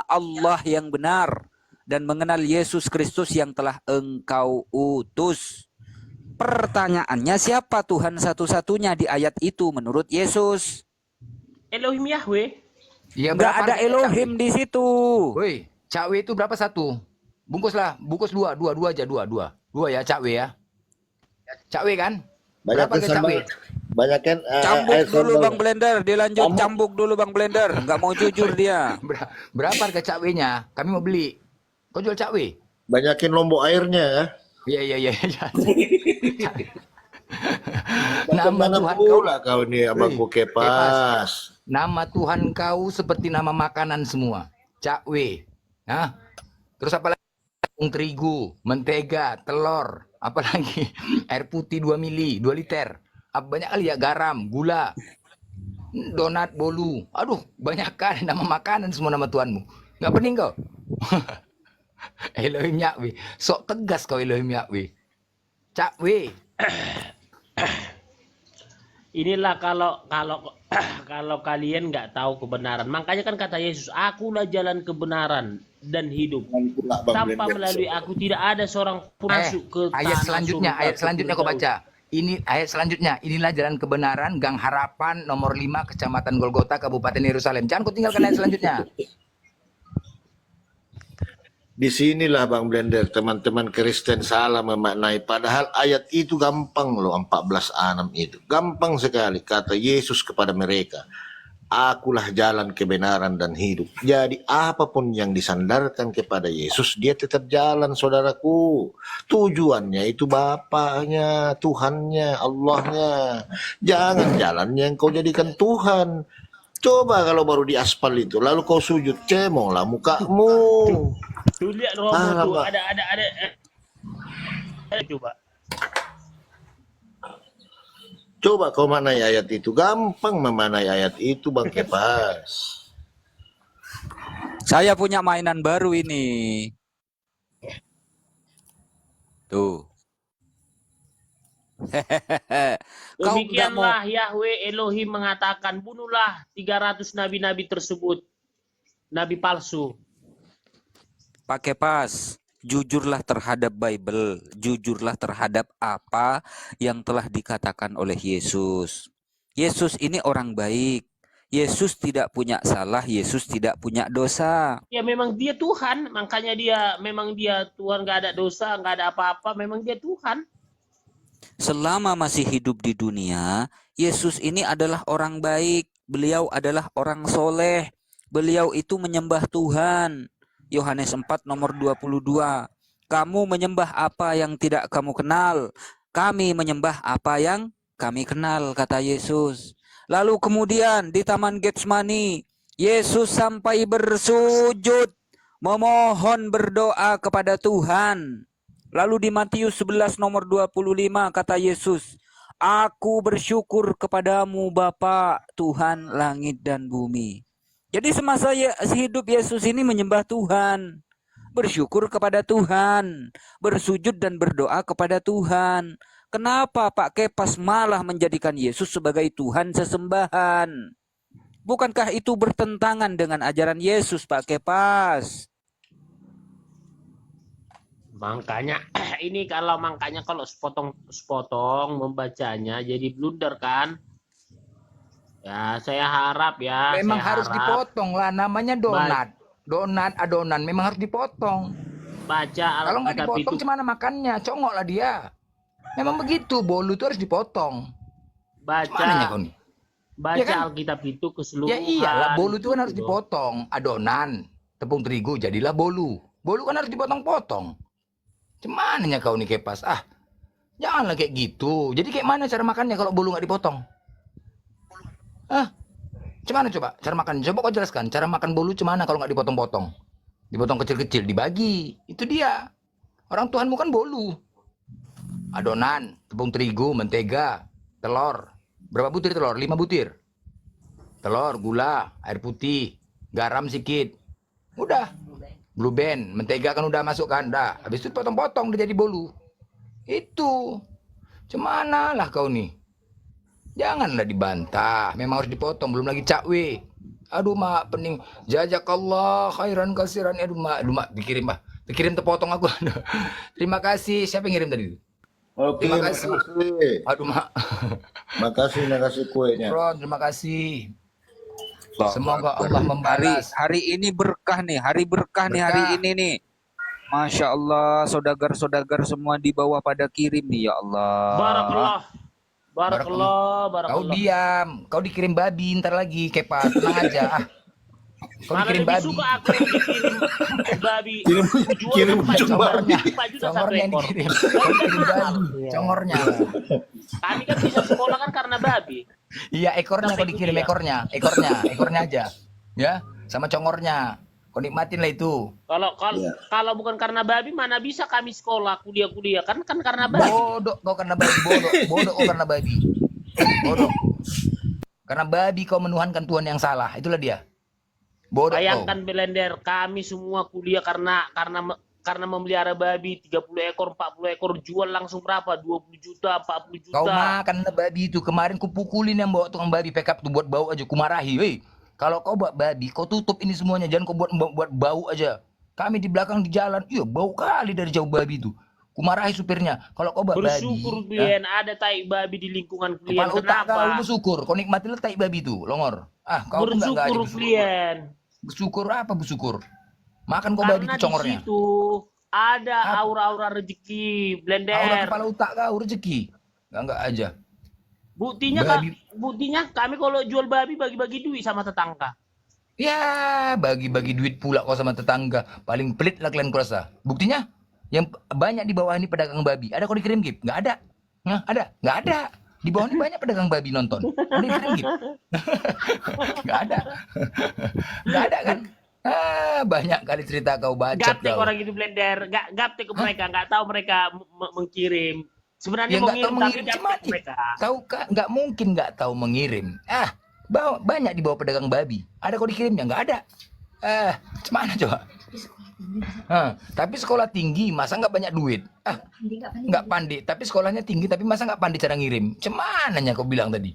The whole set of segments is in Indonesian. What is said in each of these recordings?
Allah yang benar dan mengenal Yesus Kristus yang telah engkau utus. Pertanyaannya, siapa Tuhan satu-satunya di ayat itu menurut Yesus? Elohim Yahweh. Ya, Nggak berapa ada harganya Elohim cakwe? di situ. Woi, cakwe itu berapa satu? Bungkuslah, bungkus dua aja, dua ya cakwe ya. Cakwe kan? Berapa Banyakin harga sambal. cakwe? Banyakin Cambuk air dulu sambal. Bang Blender, dilanjut Cambuk. cambuk dulu Bang Blender. Nggak mau jujur dia. Berapa harga cakwenya? Kami mau beli. Kau jual cakwe? Banyakin lombok airnya ya. Iya. Macam Nama mana Tuhan pula kau nih abangku Wih, Kepas. Nama Tuhan kau seperti nama makanan semua. Cakwe. Hah? Terus apa lagi? Tepung terigu, mentega, telur, apalagi air putih 2 mili, 2 liter. Banyak kali ya, garam, gula, donat, bolu. Aduh, banyak kan nama makanan semua nama Tuhanmu. Nggak pening kau? Elohim Yahweh. Sok tegas kau Elohim Yahweh. Cakwe. Inilah kalau kalian nggak tahu kebenaran. Makanya kan kata Yesus, akulah jalan kebenaran dan hidup. Tanpa melalui aku tidak ada seorang pun masuk ke ayat tanah selanjutnya, surga, ayat selanjutnya kau kepunyaan. baca. Ini ayat selanjutnya. Inilah jalan kebenaran, Gang Harapan, nomor 5, Kecamatan Golgota, Kabupaten Yerusalem. Jangan kau tinggalkan ayat selanjutnya. Di sinilah Bang Blender teman-teman Kristen salah memaknai. Padahal ayat itu gampang loh, 14:6 itu. Gampang sekali kata Yesus kepada mereka. Akulah jalan kebenaran dan hidup. Jadi apapun yang disandarkan kepada Yesus, dia tetap jalan saudaraku. Tujuannya itu Bapaknya, Tuhannya, Allahnya. Jangan jalannya yang kau jadikan Tuhan. Coba kalau baru di aspal itu, lalu kau sujud, cemonglah mukamu. Tuh lihat Romo tuh, ada coba. Coba kau manai ayat itu. Gampang memanai ayat itu Bang Kepas. Saya punya mainan baru ini. Tuh. Kau nggak mau. Demikianlah Yahweh Elohim mengatakan, bunuhlah 300 nabi-nabi tersebut, nabi palsu. Pak Kepas, jujurlah terhadap Bible, jujurlah terhadap apa yang telah dikatakan oleh Yesus. Yesus ini orang baik. Yesus tidak punya salah, Yesus tidak punya dosa. Ya memang dia Tuhan, makanya dia Tuhan, nggak ada dosa, nggak ada apa-apa, memang dia Tuhan. Selama masih hidup di dunia, Yesus ini adalah orang baik. Beliau adalah orang soleh. Beliau itu menyembah Tuhan. Yohanes 4 nomor 22. Kamu menyembah apa yang tidak kamu kenal. Kami menyembah apa yang kami kenal, kata Yesus. Lalu kemudian di Taman Getsemani, Yesus sampai bersujud, memohon berdoa kepada Tuhan. Lalu di Matius 11 nomor 25 kata Yesus, Aku bersyukur kepadamu Bapa, Tuhan langit dan bumi. Jadi semasa hidup Yesus ini menyembah Tuhan, bersyukur kepada Tuhan, bersujud dan berdoa kepada Tuhan. Kenapa Pak Kepas malah menjadikan Yesus sebagai Tuhan sesembahan? Bukankah itu bertentangan dengan ajaran Yesus, Pak Kepas? Makanya makanya kalau sepotong membacanya jadi blunder kan. Ya, saya harap ya. Memang harus dipotong lah, namanya donat. Donat, adonan, memang harus dipotong. Baca Kalau nggak Alkitab dipotong, itu, gimana makannya? Congok lah dia. Memang begitu, bolu itu harus dipotong. Mananya kau nih? baca Ya kan? Alkitab itu keseluruhan. Ya iyalah, bolu itu kan harus gitu. dipotong. Adonan, tepung terigu, jadilah bolu. Bolu kan harus dipotong-potong. Cumananya kau nih Kepas? Janganlah kayak gitu. Jadi kayak mana cara makannya kalau bolu nggak dipotong? Cuman coba cara makan? Coba kau jelaskan. Cara makan bolu cuman kalau nggak dipotong-potong? Dipotong kecil-kecil, dibagi. Itu dia. Orang Tuhanmu kan bolu. Adonan, tepung terigu, mentega, telur. Berapa butir telur? 5 butir. Telur, gula, air putih, garam sedikit. Udah. Blue band, mentega kan udah masuk kan? Dah. Habis itu potong-potong udah jadi bolu. Itu. Cemana lah kau nih? Janganlah dibantah. Memang harus dipotong. Belum lagi cakwe. Aduh mak, pening. Jazakallah khairan kasiran. Aduh mak, dikirim mak. Dikirim terpotong aku. Terima kasih. Siapa yang ngirim tadi? Oke, Terima kasih. makasih. Aduh mak. Makasih kuenya. Ron, terima kasih. Allah Semoga Akbar. Allah membalas. Hari ini berkah nih, hari berkah nih hari Berkah. ini nih. Masya Allah, saudagar-saudagar semua di bawah pada kirim nih ya Allah. Barakallah. Barakallah, Kau barakallah. diam. Kau dikirim babi ntar lagi. Kepa, tenang aja. Kau Malah dikirim lebih babi. suka aku yang dikirim babi. Kirim Jual kucing babi. 4 juta 1 Congornya yang ekor. dikirim. Kau dikirim babi. Congornya. Kami kan bisa sekolah kan karena babi. Iya, ekornya kau dikirim ekornya. Ekornya aja. Ya, sama congornya. Kau nikmatin lah itu. Kalau bukan karena babi mana bisa kami sekolah kuliah kan karena babi. Bodoh kau karena babi. Bodoh kau karena babi. Bodoh. Karena babi kau menuhankan Tuhan yang salah. Itulah dia. Bodoh kau. Bayangkan Blender, kami semua kuliah karena memelihara babi 30 ekor, 40 ekor, jual langsung berapa? 20 juta, 40 juta. Kau makan babi itu. Kemarin kupukulin yang bawa tukang babi pick up tuh buat bau aja. Kumarahi. Weh, kalau kau buat babi, kau tutup ini semuanya. Jangan kau buat bau aja. Kami di belakang di jalan. Iya, bau kali dari jauh babi itu. Kumarahi supirnya. Kalau kau buat Bersyukur babi. kalian ada tai babi di lingkungan kalian. Kepala otak kau Kenapa? bersyukur. Kau nikmatin lah tai babi itu. Longor. Kau tuh nggak aja Bersyukur kalian. bersyukur apa bersyukur? Makan kau babi Karena itu di congornya. situ ada aura-aura rezeki, Aura Blender. kepala otak kau rezeki. Enggak aja. Buktinya Babi. buktinya kami kalau jual babi bagi-bagi duit sama tetangga. Ya, bagi-bagi duit pula kau sama tetangga. Paling pelit lah kalian kurasa. Buktinya yang banyak di bawah ini pedagang babi. Ada kau dikirim Gip? Nggak ada. Nah, ada? Nggak ada. Di bawah ini banyak pedagang babi nonton. Kau dikirim Gip? Nggak ada. Nggak ada kan? Banyak kali cerita kau bacot Gaptek kau. orang itu Blender, gaptek ke mereka, nggak tahu mereka mengirim. Sebenarnya Ya nggak tahu mengirim tapi mengirim gaptek cuma mereka. kau nggak mungkin nggak tahu mengirim. Banyak di bawah pedagang babi. Ada kau dikirimnya? Nggak ada. Gimana coba? Tapi sekolah tinggi, masa nggak banyak duit? Nggak pandai. Tapi sekolahnya tinggi, tapi masa nggak pandai cara ngirim? Cemananya kau bilang tadi?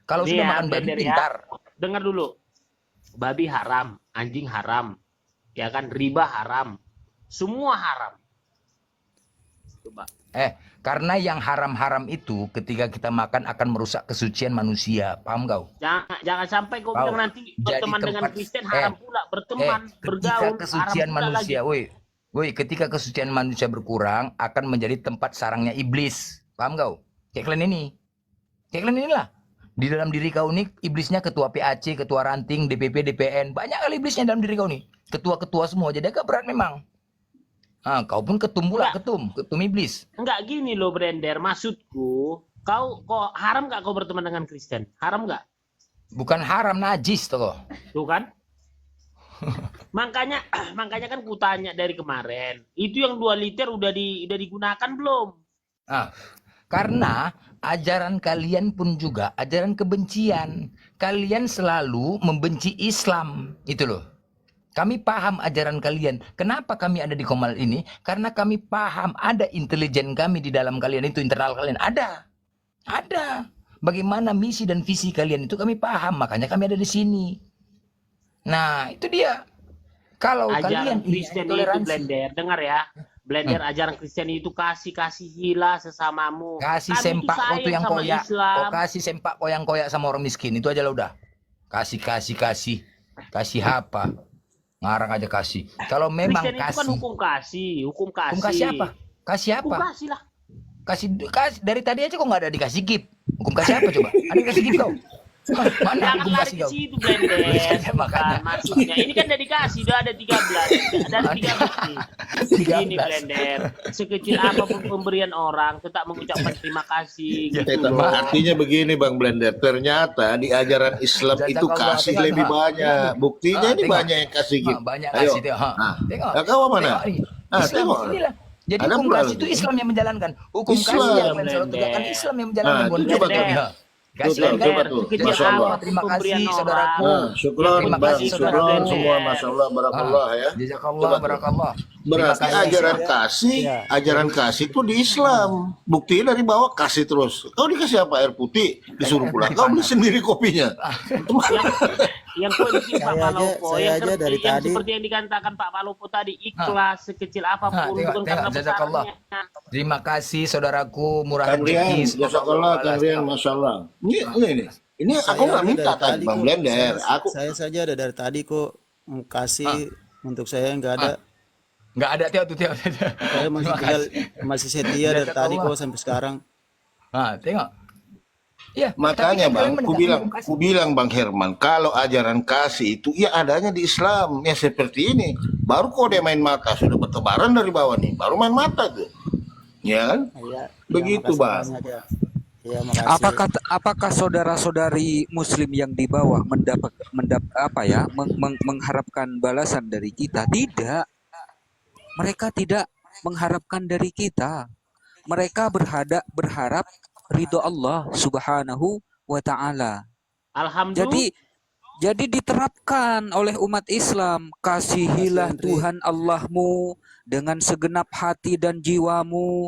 Kalau Nih sudah ya, makan babi Blender ya. pintar. Dengar dulu. Babi haram, anjing haram, ya kan, riba haram, semua haram. Coba. Karena yang haram-haram itu ketika kita makan akan merusak kesucian manusia. Paham kau? Jangan sampai kau Tahu. bilang nanti Jadi berteman dengan tempat- Kristen haram pula, berteman, ketika bergaul kesucian haram pula manusia, lagi. woi, ketika kesucian manusia berkurang akan menjadi tempat sarangnya iblis. Paham kau? Kayak kalian inilah. Di dalam diri kau nih iblisnya ketua PAC, ketua ranting, DPP, DPN. Banyak kali iblisnya dalam diri kau nih. Ketua-ketua semua. Jadi agak berat memang. Kau pun ketum pula, ketum iblis. Enggak gini loh Blender, maksudku, kau haram nggak kau berteman dengan Kristen? Haram nggak? Bukan haram, najis toh. Tuh kan? makanya kan kutanya dari kemarin, itu yang 2 liter udah digunakan belum? Karena ajaran kalian pun juga ajaran kebencian. Kalian selalu membenci Islam. Itu loh. Kami paham ajaran kalian. Kenapa kami ada di Komal ini? Karena kami paham ada intelijen kami di dalam kalian itu, internal kalian. Ada. Bagaimana misi dan visi kalian itu kami paham. Makanya kami ada di sini. Nah, itu dia. Kalau Ajaran kalian Kristen itu Blender, dengar ya. Blender ajaran Kristen itu kasihilah sesamamu. kasih Kami sempak itu kau tuh sayang yang sama koyak. Islam. Kau kasih sempak kau yang koyak sama orang miskin. Itu aja lah udah. Kasih. Kasih apa? Ngarang aja kasih. Kalau memang Kristen itu kan kasih. hukum kasih. Hukum kasih apa? Kasih Hukum apa? kasih lah. Kasih dari tadi aja kok nggak ada dikasih gift. Hukum kasih apa coba? Ada dikasih gift kau? Mana Jangan hukum lari kasih ke kau? situ Blender. Makanya. Bukan maksudnya. Ini kan udah dikasih, udah ada 13. Ada 13 nih. Ini 13. Blender. Sekecil apapun pemberian orang, tetap mengucapkan terima kasih. Ya, Gitu tetap. loh. Artinya begini Bang Blender, ternyata di ajaran Islam itu Jazakallah, kasih tengok, lebih tengok. banyak. Buktinya ini Tengok. banyak yang kasih gitu. Banyak Ayo. kasih tengok. Tengok. Kau mana? Tengok nih. Ah, Islam tengok. inilah. Jadi Ada hukum pula kasih lagi. itu Islam yang menjalankan. Hukum Islam. kasih yang kalian selalu Blender. tegakkan Islam yang menjalankan. Nah, Bukan itu coba Blender. tuh. Ya. Kasih Tuh, kan? coba tuh. Sekecil Masya Allah. apapun Terima pemberian kasih orang. saudaraku. Syukron Terima Bang, kasih, syukron saudara. semua, Masya Allah, barakallah ya. Jazakallah, Coba tuh. barakallah. Berarti Terima kasih. ajaran kasih itu di Islam. Buktinya dari bawah kasih terus. Kau dikasih apa? Air putih, disuruh pulang. Kau beli sendiri kopinya. Yang penting Pak Palopo, dari yang tadi. seperti yang dikatakan Pak Palopo tadi, ikhlas sekecil apapun, bukan karena jazakallah. besarnya. Terima kasih saudaraku, murah Kang Rian, rezeki. jazakallah Kang Rian, masya Allah. Ini aku nggak minta tadi Bang Blender. Saya saja ada dari tadi kok kasih untuk saya nggak ada. Nggak ada Tio tuh Tio. Saya masih setia dari tadi kok sampai sekarang. Tengok. Ya, Makanya tapi kan Bang, kalian ku bilang Bang Herman, kalau ajaran kasih itu ya adanya di Islam, ya seperti ini. Baru kok dia main mata, sudah bertebaran dari bawah nih, baru main mata tuh. Ya kan? Ya, Begitu Bang. Ya, makasih. Apakah saudara-saudari Muslim yang di bawah mengharapkan balasan dari kita? Tidak. Mereka tidak mengharapkan dari kita. Mereka berharap ridho Allah Subhanahu wa Ta'ala. Alhamdulillah. Jadi diterapkan oleh umat Islam, kasihilah Tuhan Allahmu dengan segenap hati dan jiwamu,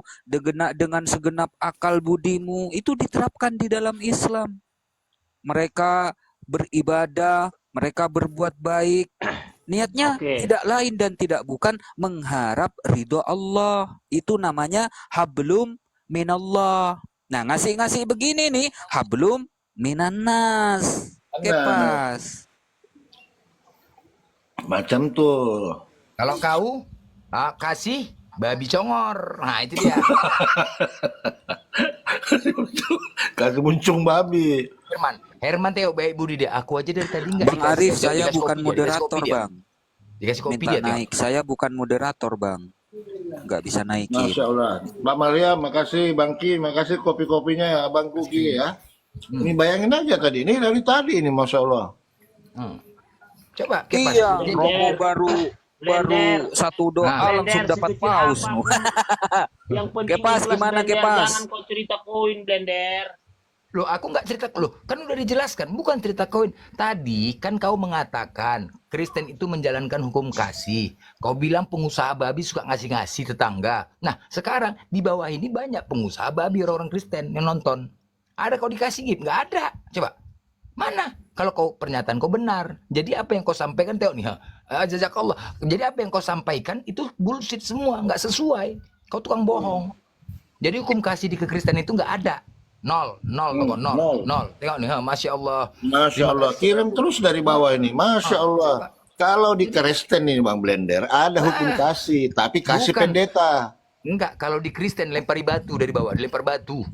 dengan segenap akal budimu. Itu diterapkan di dalam Islam. Mereka beribadah, mereka berbuat baik. Niatnya tidak lain dan tidak bukan mengharap ridho Allah. Itu namanya hablum minallah. Nah, ngasih begini nih, hablum minannas. Kepas. Macam tuh. Kalau kau kasih babi congor. Nah, itu dia. Kasih muncung babi. Herman Teo baik budi dia. Aku aja dari tadi enggak. Bang Arif, saya bukan moderator, Bang. Dikasih kopi Minta dia. naik. Saya bukan moderator, Bang. Nggak bisa naikin. Masya Allah. Mbak Maria, makasih Bang Ki, makasih kopi-kopinya ya Bang Kuki ya. Ini bayangin aja tadi, ini dari tadi ini Masya Allah. Coba kepas. Iya, Romo baru satu doa langsung dapat paus. Yang penting Kepas, ikhlas, gimana Blender. Kepas? Jangan kau cerita koin, Blender. Loh, aku nggak cerita loh, kan udah dijelaskan, bukan cerita koin. Tadi kan kau mengatakan Kristen itu menjalankan hukum kasih. Kau bilang pengusaha babi suka ngasih-ngasih tetangga. Nah, sekarang di bawah ini banyak pengusaha babi orang Kristen yang nonton. Ada kau dikasih gift? Nggak ada. Coba. Mana? Kalau kau pernyataan kau benar. Jadi apa yang kau sampaikan Teo nih? Jazakallah. Jadi apa yang kau sampaikan itu bullshit semua, nggak sesuai. Kau tukang bohong. Jadi hukum kasih di kekristen itu nggak ada. Nol. Tengok nih, Masya Allah. Masya Allah, kirim terus dari bawah ini. Masya Allah. Kalau di Kristen ini Bang Blender, ada hukum kasih, tapi kasih Bukan. pendeta. Enggak, kalau di Kristen lempari batu dari bawah, dilempar batu.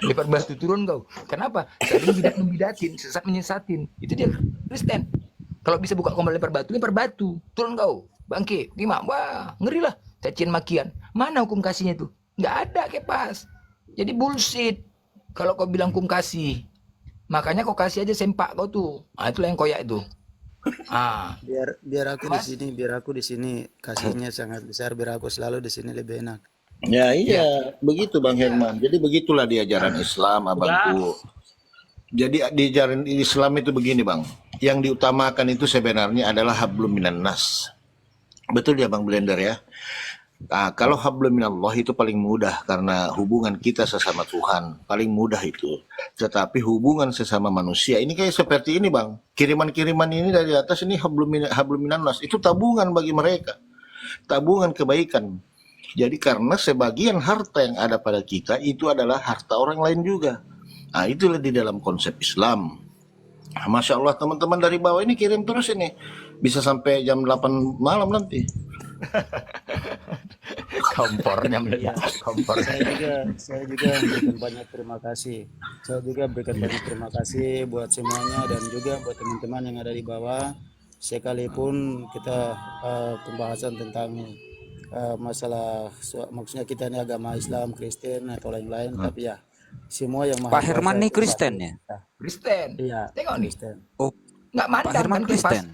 Lempar batu turun kau. Kenapa? Saling membidatin, sesat menyesatin. Itu dia Kristen. Kalau bisa buka komar lempar batu, turun kau. Bangke, gimana? Wah, ngeri lah. Cacian makian. Mana hukum kasihnya itu? Nggak ada, Kepas. Jadi bullshit. Kalau kau bilang hukum kasih, makanya kau kasih aja sempak kau tuh. Itulah yang koyak itu. Biar aku di sini kasihnya sangat besar, biar aku selalu di sini lebih enak. Ya iya, begitu Bang Herman. Jadi begitulah di ajaran Islam, abangku. Jadi di ajaran Islam itu begini Bang. Yang diutamakan itu sebenarnya adalah hablum minan nas. Betul ya Bang Blender ya. Nah, kalau hablum minallah itu paling mudah karena hubungan kita sesama Tuhan paling mudah itu. Tetapi hubungan sesama manusia ini kayak seperti ini Bang. Kiriman-kiriman ini dari atas ini hablum minannas itu tabungan bagi mereka. Tabungan kebaikan. Jadi karena sebagian harta yang ada pada kita itu adalah harta orang lain juga. Nah, itulah di dalam konsep Islam. Masya Allah teman-teman dari bawah ini kirim terus ini. Bisa sampai jam 8 malam nanti. Kompornya meledak. Kompor. Saya juga berikan banyak terima kasih. Saya juga berikan banyak terima kasih buat semuanya dan juga buat teman-teman yang ada di bawah. Sekalipun kita pembahasan tentang masalah maksudnya kita ini agama Islam, Kristen atau lain-lain, tapi ya semua yang Pak Herman nih Kristen ya? Kristen. Iya. Tengok nih. Kristen. Oh, Nggak Pak mandang Herman kan Kepas. Kristen.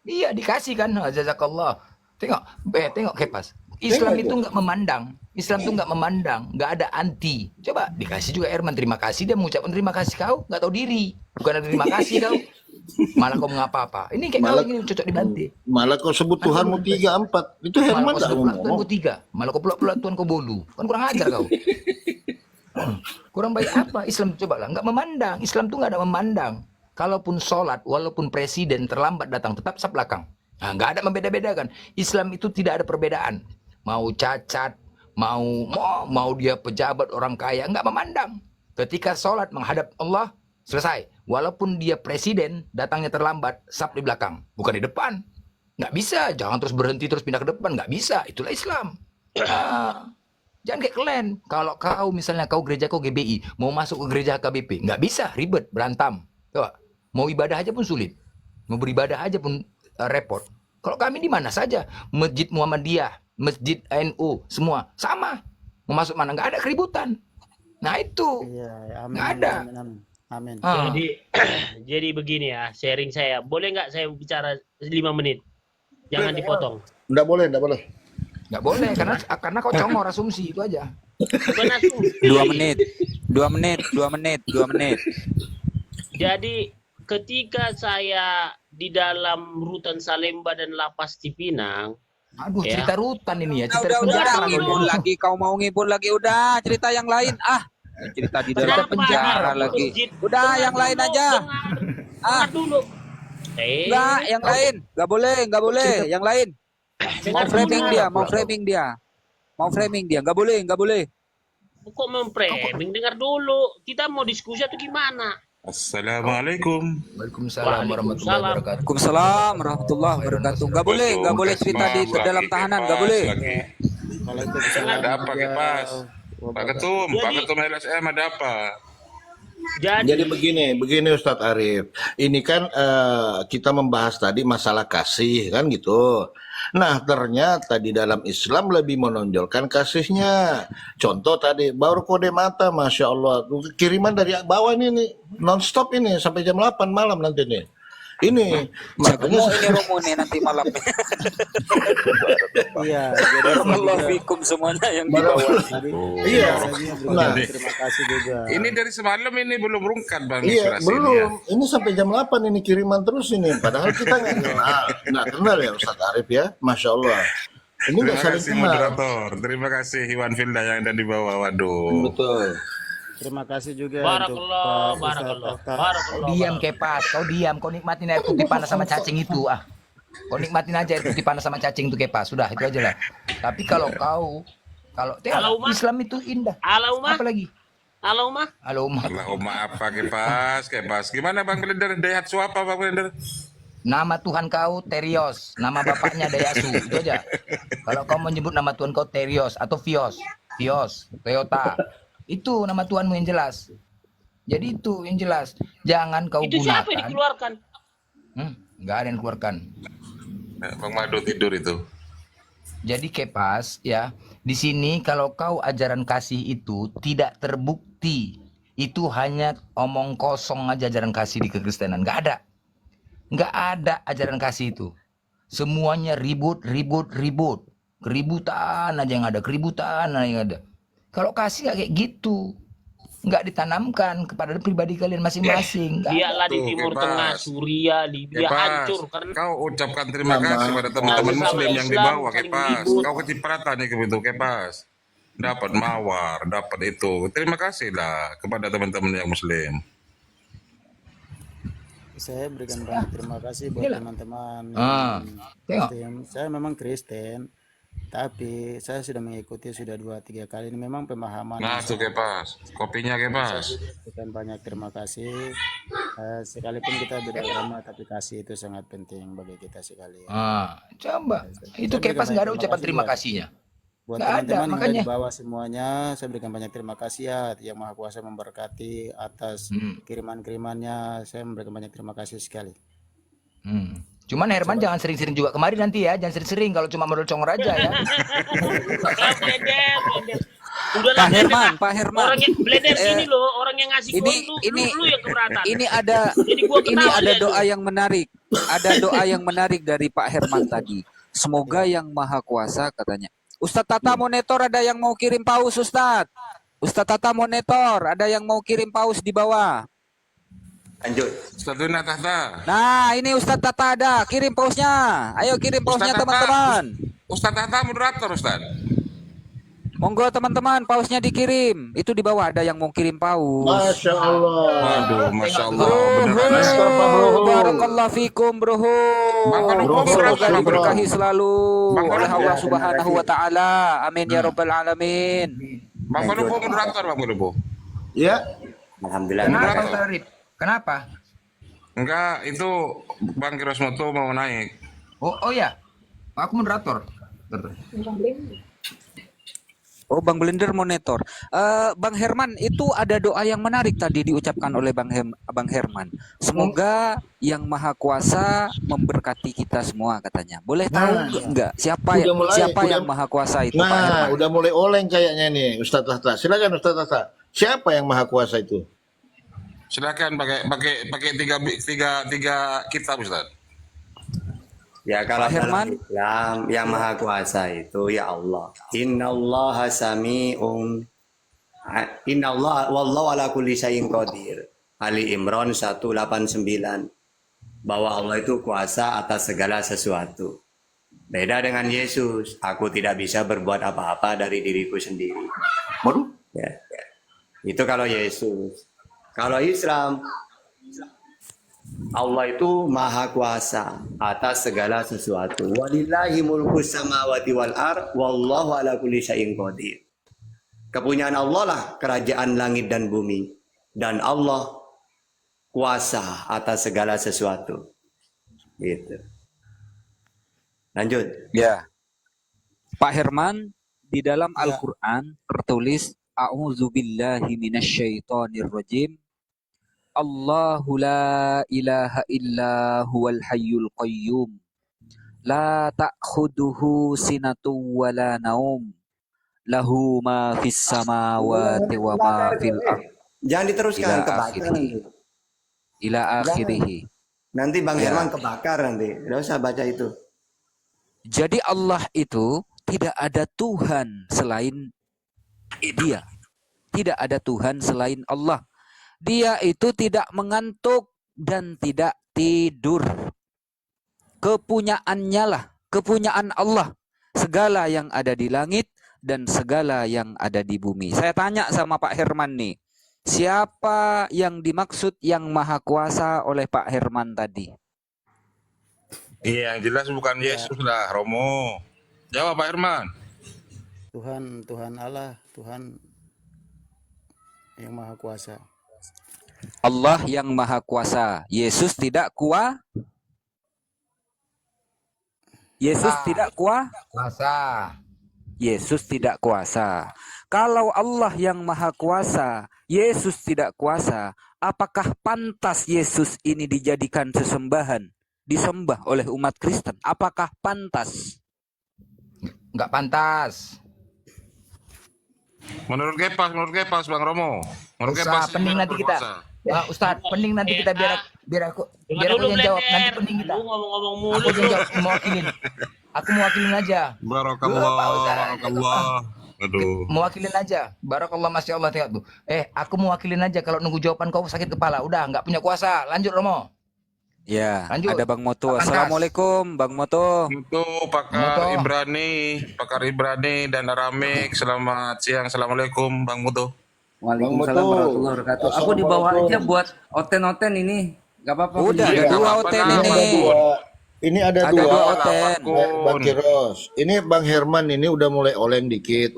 Iya dikasih kan, jazakallah. Tengok Kepas. Islam itu nggak memandang. Islam itu nggak memandang, nggak ada anti. Coba dikasih juga Herman, terima kasih, dia mengucapkan terima kasih kau, nggak tahu diri. Bukan ada terima kasih kau. Malah kau mengapa-apa. Ini kayak kau ini cocok dibanti. Malah kau sebut Tuhanmu 3, 4. Itu Herman Malah kau tak sebut Tuhan ngomong. kau 3. Malah kau pula Tuhan kau bolu. Kan kurang ajar kau. Kurang baik apa? Islam coba lah, nggak memandang. Islam tuh nggak ada memandang. kalaupun sholat, walaupun presiden terlambat datang, tetap saf belakang. Nah, nggak ada membeda-bedakan. Islam itu tidak ada perbedaan. Mau cacat, mau dia pejabat orang kaya, nggak memandang. Ketika sholat menghadap Allah, selesai. Walaupun dia presiden, datangnya terlambat, saf di belakang, bukan di depan. Nggak bisa, jangan terus berhenti terus pindah ke depan, nggak bisa. Itulah Islam. Nah, jangan kayak kalian. Kalau kau misalnya kau gereja kau GBI, mau masuk ke gereja HKBP, nggak bisa, ribet, berantem. Coba. Mau ibadah aja pun sulit. Mau beribadah aja pun repot. Kalau kami di mana saja, Masjid Muhammadiyah, Masjid NU, semua sama. Mau masuk mana nggak ada keributan. Nah itu Iya, amin, nggak amin, ada. amin, amin. Amin. Ah. Jadi jadi begini ya, sharing saya. Boleh nggak saya bicara 5 menit? Jangan dipotong. Enggak boleh, enggak boleh. Nggak boleh karena kau congor asumsi itu aja. Bukan asumsi. 2 menit. 2 menit, 2 menit, 2 menit. Jadi ketika saya di dalam rutan Salemba dan lapas Cipinang, Aduh, Ya. cerita rutan ini ya, cerita Udah, penjara. udah, ngibul lagi. Kau mau ngibul lagi, udah. Cerita yang lain. Cerita di dalam kenapa penjara ada lagi. masjid? Udah, Dengar yang lain dulu, aja. dengar dulu. Enggak, yang lain. Enggak boleh, enggak boleh. Yang lain. Mau Dengar framing dulu. dia, mau framing dia. Mau framing dia. Enggak boleh, enggak boleh. Kok memframing? Dengar dulu. Kita mau diskusi atau gimana? Assalamualaikum. Waalaikumsalam warahmatullahi Waalaikumsalam. wabarakatuh. Waalaikumsalam warahmatullahi wabarakatuh. Enggak boleh, enggak boleh cerita di dalam tahanan, enggak boleh. Waalaikumsalam Ada apa, juga Kepas? Pak Ketum, Pak Jadi- Ketum LSM ada apa? Jadi begini Ustadz Arif. Ini kan kita membahas tadi masalah kasih kan gitu. Nah ternyata di dalam Islam lebih menonjolkan kasihnya. Contoh tadi baru kode mata, Masya Allah. Kiriman dari bawah ini nih, non-stop ini sampai jam 8 malam nanti nih. Ini makanya Mau ini Romo nih nanti malam. Iya, jadi saya Allah juga- fikum semuanya yang di bawah. Jadi Iya. saya juga berikan Nah. terima kasih juga. Ini dari semalam ini belum rungkat Bang iya inspirasi belum. Ini sampai jam 8 ini kiriman terus ini. Padahal kita nggak kenal ya Ustadz Arif ya. Masya Allah. Ini Terima nggak saling kasih kenal. moderator. Terima kasih Iwan Filda yang ada di bawah. Waduh. Betul. Terima kasih juga Barakallah, untuk Pak barakallah, Ustadz Atta. barakallah. Diam Kepas, kau diam, kau nikmatin air putih panas sama cacing itu Kau nikmatin aja air putih panas sama cacing itu Kepas, sudah itu aja lah. Tapi kalau Halo, Mak. Islam itu indah. Alaumah, Apa lagi? alaumah. Halo Umar. Allahumma apa Kepas? Gimana Bang Blender? Dayat suapa Bang Blender? Nama Tuhan kau Terios, nama bapaknya Dayasu, itu aja. Kalau kau menyebut nama Tuhan kau Terios atau Vios, Toyota, itu nama Tuhanmu yang jelas. Jadi itu yang jelas. Jangan kau Itu siapa yang gunakan. dikeluarkan? Nggak ada yang keluarkan. Bang Madu tidur itu. Jadi Kepas ya, di sini kalau kau ajaran kasih itu tidak terbukti. Itu hanya omong kosong aja ajaran kasih di kekristenan. Nggak ada ajaran kasih itu. Semuanya ribut. Keributan aja yang ada, Kalau kasih nggak kayak gitu. Nggak ditanamkan kepada pribadi kalian masing-masing. Nggak ada. Dialah di Tuh, Timur Kepas. Tengah, Suria, Libya Kepas, hancur karena kau ucapkan terima kasih pada teman-teman Sama-sama Muslim yang di Islam, bawah saling Kepas. ribut. Kau kecipratan nih begitu Kepas. Dapat mawar, dapat itu. Terima kasih lah kepada teman-teman yang Muslim. Saya berikan banyak terima kasih buat Inilah. teman-teman Ah, yang tengok. Kristen. Saya memang Kristen, tapi saya sudah mengikuti sudah 2-3 kali. Ini memang pemahaman. Nah tuh Kepas, kopinya Kepas. Berikan banyak terima kasih. Sekalipun kita beda agama, tapi kasih itu sangat penting bagi kita sekali. Coba. Itu Kepas nggak ada ucapan terima kasihnya. Buat Nggak ada, teman-teman yang ada makanya. di bawah semuanya, saya berikan banyak terima kasih ya. Yang Maha Kuasa memberkati atas kiriman-kirimannya. Saya memberikan banyak terima kasih sekali. Cuman Herman jangan sering-sering juga kemari nanti ya, jangan sering-sering kalau cuma modal congor aja ya. Blender. Udahlah, Pak Blender, Herman, lah. Pak Herman. Orang yang Blender ini loh, orang yang ngasih Ini- gol ini- lu yang keberatan. Ini ada Jadi gua ini ketawa ada lihat doa tuh. yang menarik. Ada doa yang menarik dari Pak Herman tadi. Semoga yang Maha Kuasa katanya. Ustadz Tata monitor ada yang mau kirim paus Ustadz. Ustadz Tata monitor ada yang mau kirim paus di bawah. Ustadz Tahta. Nah, ini Ustadz Tata ada, kirim pausnya. Ayo kirim pausnya Ustadz Tata. teman-teman. Ustadz Tahta moderator Ustadz. Monggo teman-teman, pausnya dikirim. Itu di bawah ada yang mau kirim paus. Masya Allah. Waduh, Masya Allah. Bro, Beneran ya. Mustafa, bro. barakallahu fikum, bro. Bang Penuh, Semoga Bang diberkahi Penuh. selalu Bang oleh Penuh. Allah Subhanahu wa taala. Amin ya rabbal alamin. Bang Penuh, moderator Bang Penuh. Ya, Alhamdulillah. Kenapa Moderator. Ustaz Arif? Kenapa? Enggak, itu Bang Kirosmoto mau naik. Oh ya, aku moderator. Oh, Bang Blender monitor. Bang Herman, itu ada doa yang menarik tadi diucapkan oleh Bang Herman. Semoga Yang Maha Kuasa memberkati kita semua katanya. Boleh tahu enggak siapa udah mulai, siapa udah- yang Maha Kuasa itu, Pak nah Herman? udah mulai oleng kayaknya nih Ustaz Tahta. Silakan Ustaz Tahta. Siapa yang maha kuasa itu? Silakan pakai tiga kitab Ustaz. Ya kalau Pak Herman? dalam Islam yang maha kuasa itu ya Allah. Innallaha sami'un. Innallaha wallahu ala kulli syai'in qadir. Ali Imran 189. Bahwa Allah itu kuasa atas segala sesuatu. Beda dengan Yesus, aku tidak bisa berbuat apa-apa dari diriku sendiri. Waduh. Ya. Itu kalau Yesus. Kalau Islam, Allah itu maha kuasa atas segala sesuatu. Walillahi mulku samawati wal ar, wallahu ala kulli syai'in qadir. Kepunyaan Allah lah kerajaan langit dan bumi. Dan Allah kuasa atas segala sesuatu. Gitu. Lanjut. Ya. Pak Herman, di dalam Al-Qur'an tertulis A'udzubillahi minasyaitonirrajim. Allahu la ilaha illa huwal hayyul qayyum. La ta'khuduhu sinatu wa la naum. Lahu ma fis samawati wa ma fil ardh. Jangan diteruskan Ila kebakar akhirih. nanti. Ila akhirih. Nanti Bang Ya. Herman kebakar nanti. Tidak usah baca itu. Jadi Allah itu tidak ada Tuhan selain Dia. Tidak ada Tuhan selain Allah. Dia itu tidak mengantuk dan tidak tidur. Kepunyaannya lah, kepunyaan Allah. Segala yang ada di langit dan segala yang ada di bumi. Saya tanya sama Pak Herman nih. Siapa yang dimaksud yang maha kuasa oleh Pak Herman tadi? Iya, yang jelas bukan Yesus lah, Romo. Jawab Pak Herman. Tuhan Allah, Tuhan yang maha kuasa. Allah yang maha kuasa. Yesus tidak Yesus tidak Kuasa. Yesus tidak kuasa. Kalau Allah yang maha kuasa, Yesus tidak kuasa, apakah pantas Yesus ini dijadikan sesembahan, disembah oleh umat Kristen? Apakah pantas? Nggak pantas. Menurut Kepas Bang Romo. Menurut Usah, Kepas pening nanti kita. Ustadz, pening nanti kita biar aku yang jawab. Nanti pening kita. Lu ngomong-ngomong Aku mulu. yang jawab, mewakilin. Aku mewakilin aja. Barakallah. Aduh. Mewakilin aja. Barakallah, Masya Allah, tengok tuh. Aku mewakilin aja. Kalau nunggu jawaban kau sakit kepala. Udah, nggak punya kuasa. Lanjut, Romo. Ya, Lanjut. ada Bang Moto. Pantas. Assalamualaikum, Bang Moto. Itu Muto. pakar Ibrani dan Aramik. Selamat siang. Assalamualaikum Bang Muto. Waalaikumsalam Bang Mutu. warahmatullahi wabarakatuh. Aku di bawah aja buat oten-oten ini. Gak apa-apa. Udah, Iya, ada nggak dua apa-apa, hotel nggak ini. apa-apa. Ini ada Ada dua. dua hotel. Bang Kiros. Ini Bang Herman ini udah mulai oleng dikit.